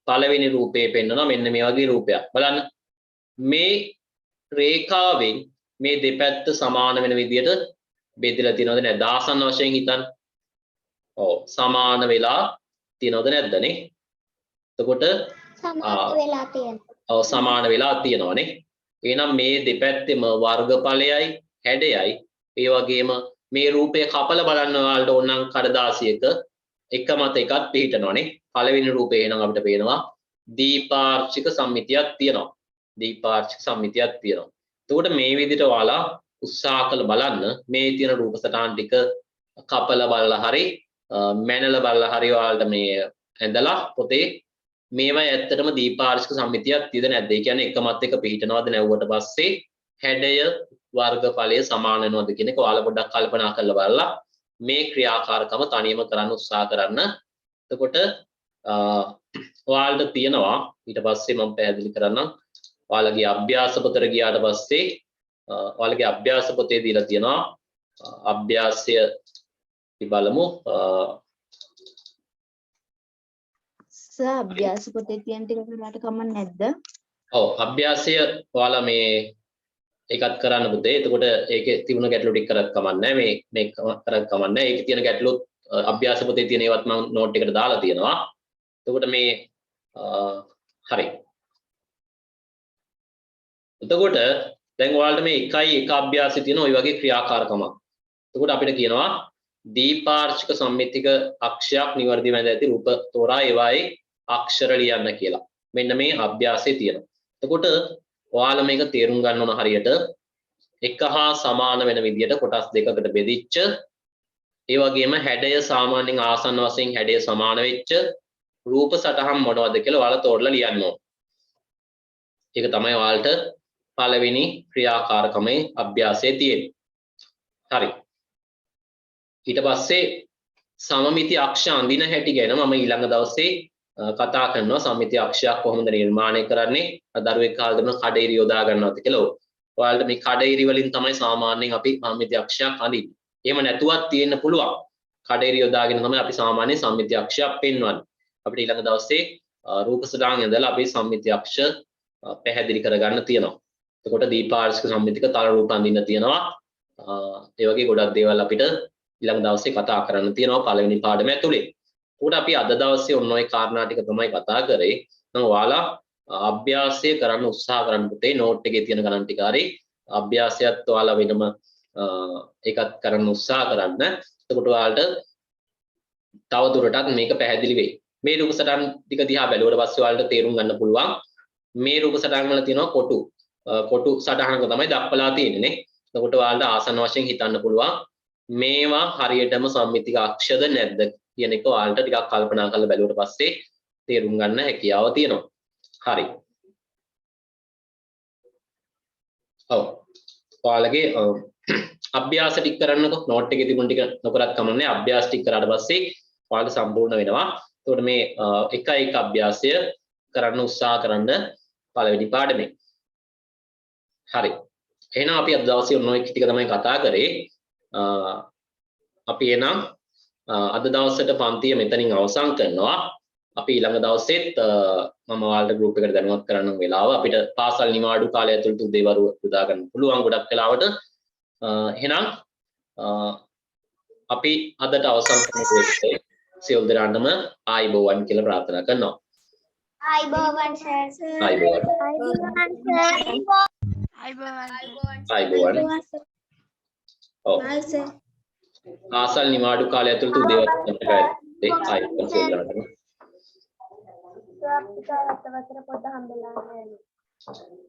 පළවෙනි රූපේ පෙන්වනවා මෙන්න මේ වගේ රූපයක්. බලන්න. මේ රේඛාවෙන් මේ දෙපැත්ත සමාන වෙන විදිහට බෙදලා තියෙනවද නැද්ද? ආසන්න වශයෙන් හිතන්න. ඔව් සමාන වෙලා තියෙනවද නැද්ද නේ? එතකොට සමාන වෙලා තියෙනවා. ඔව් සමාන වෙලා තියෙනවනේ. එහෙනම් මේ දෙපැත්තෙම වර්ගඵලයයි හැඩයයි ඒ වගේම මේ රූපය කපලා බලන්න ඔයාලට ඕනනම් කඩදාසියක එක මත එකක් පිහිටනවනේ. පළවෙනි රූපේ එහෙනම් අපිට පේනවා දීපාර්ශ්වික සම්මිතියක් තියෙනවා. දීපාර්ශ්වික සම්මිතියක් තියෙනවා. එතකොට මේ විදිහට ඔයාලා උත්සාහ කරලා බලන්න මේ තියෙන රූප සටහන් ටික කපලා බලලා හරි මැනලා බලලා හරි ඔයාලට මේ ඇඳලා පොතේ මේවා ඇත්තටම දීපාර්ශ්වික සම්මිතියක් තියද නැද්ද? ඒ කියන්නේ එක මත එක පිහිටනවද නැවුවට පස්සේ හැඩය වර්ගඵලය සමාන වෙනවද කියන එක ඔයාලා පොඩ්ඩක් කල්පනා කරලා බලලා මේ ක්‍රියාකාරකම තනියම කරන්න උත්සාහ කරන්න. එතකොට ඔයාලට තියෙනවා ඊට පස්සේ මම පැහැදිලි කරන්නම්. ඔයාලගේ අභ්‍යාස පොතට ගියාට පස්සේ ඔයාලගේ අභ්‍යාස පොතේ දීලා තියෙනවා අභ්‍යාසය බලමු. අභ්‍යාස පොතේ තියෙන ටික කරාට කමක් නැද්ද? ඔව් අභ්‍යාසය ඔයාලා මේ ඒකත් කරන්න පුතේ. එතකොට ඒකේ තිබුණ ගැටලු ටික කරත් කමක් නැහැ. මේ කරත් කමක් නැහැ. ඒකේ තියෙන ගැටලු අභ්‍යාස පොතේ තියෙන ඒවත් මම නෝට් එකට දාලා තියෙනවා. එතකොට මේ හරි. එතකොට දැන් ඔයාලට මේ එකයි එක අභ්‍යාසය තියෙන ওই වගේ ක්‍රියාකාරකමක්. එතකොට අපිට කියනවා දීපාර්ශ්වික සම්මිතික අක්ෂයක් නිවර්දිව ඇඳ ඇති රූප තෝරා ඒවායේ අක්ෂර ලියන්න කියලා. මෙන්න මේ අභ්‍යාසයේ තියෙනවා. එතකොට ඔයාලා මේක තේරුම් ගන්න ඕන හරියට එක හා සමාන වෙන විදිහට කොටස් දෙකකට බෙදිච්ච ඒ වගේම හැඩය සාමාන්‍යයෙන් ආසන්න වශයෙන් හැඩය සමාන වෙච්ච රූප සටහන් මොනවද කියලා ඔයාලා තෝරලා ලියන්න ඕන. ඒක තමයි ඔයාලට පළවෙනි ක්‍රියාකාරකමේ අභ්‍යාසයේ තියෙන්නේ. හරි. ඊට පස්සේ සමමිති අක්ෂ අඳින හැටි ගැන මම ඊළඟ දවසේ කතා කරනවා. සමමිති අක්ෂයක් කොහොමද නිර්මාණය කරන්නේ? දරුවෙක් කාලෙම කඩේරි යොදා ගන්නවද කියලා. ඔයාලට මේ කඩේරි වලින් තමයි සාමාන්‍යයෙන් අපි සමමිති අක්ෂයක් අඳින්නේ. එහෙම නැතුවත් තියෙන්න පුළුවන්. කඩේරි යොදාගෙන තමයි අපි සාමාන්‍යයෙන් සමමිති අක්ෂයක් පෙන්වන්නේ. අපිට ඊළඟ දවසේ රූප සටහන් ඉඳලා අපි සමමිති අක්ෂ පැහැදිලි කරගන්න තියෙනවා. එතකොට දීපාර්ශ්වික සම්මිතික තල රූප අඳින්න තියෙනවා. ඒ වගේ ගොඩක් දේවල් අපිට ඊළඟ දවසේ කතා කරන්න තියෙනවා පළවෙනි පාඩම ඇතුලේ. උඩ අපි අද දවසේ ඔන්න ඔය කාරණා ටික තමයි කතා කරේ. මම ඔයාලා අභ්‍යාසය කරන්න උත්සාහ කරන්න පුතේ නෝට් එකේ තියෙන ගණන් ටික හරි අභ්‍යාසයත් ඔයාලා වෙනම ඒකත් කරන්න උත්සාහ කරන්න. එතකොට ඔයාලට තව දුරටත් මේක පැහැදිලි වෙයි. මේ රූප සටහන් ටික දිහා බැලුවට පස්සේ ඔයාලට තේරුම් ගන්න පුළුවන් මේ රූප සටහන් වල තියෙනවා කොටු සටහනක තමයි දක්වලා තියෙන්නේ නේ. එතකොට ඔයාලට ආසන්න වශයෙන් හිතන්න පුළුවන් මේවා හරියටම සම්මිතික අක්ෂද නැද්ද කියන එක ඔයාලට ටිකක් කල්පනා කරලා බැලුවට පස්සේ තේරුම් ගන්න හැකියාව තියෙනවා. හරි. ඔව්. ඔයාලගේ අභ්‍යාස ටික කරන්නකො නෝට් එකේ තිබුණ ටික නොකරත් කමන්නේ අභ්‍යාස ටික කරාට පස්සේ ඔයාලට සම්පූර්ණ වෙනවා. එතකොට මේ එක අභ්‍යාසය කරන්න උත්සාහ කරන්න පළවෙනි පාඩමේ. හරි. එහෙනම් අපි අද දවසේ ඔන්න ඔය ටික තමයි කතා කරේ. අපි එහෙනම් අද දවසට පන්තිය මෙතනින් අවසන් කරනවා. අපි ඊළඟ දවසෙත් මම ඔයාලට ගෲප් එකට දැනුවත් කරන්න වෙලාව අපිට පාසල් නිවාඩු කාලය ඇතුළත උදේවරු යොදා ගන්න පුළුවන් ගොඩක් වෙලාවට. එහෙනම් අපි අදට අවසන් කරන සියලු දෙනාටම ආයිබෝවන් කියලා ප්‍රාර්ථනා කරනවා. ආයිබෝවන් සර්. ආයිබෝවන්. ආයිබෝවන්. ඔව්. පාසල් නිවාඩු කාලය ඇතුළත උදේවරු ආයිබෝවන් සියලු දෙනාටම. අපිට අතවතර පොඩ්ඩක් හම්බෙලා නැහැ.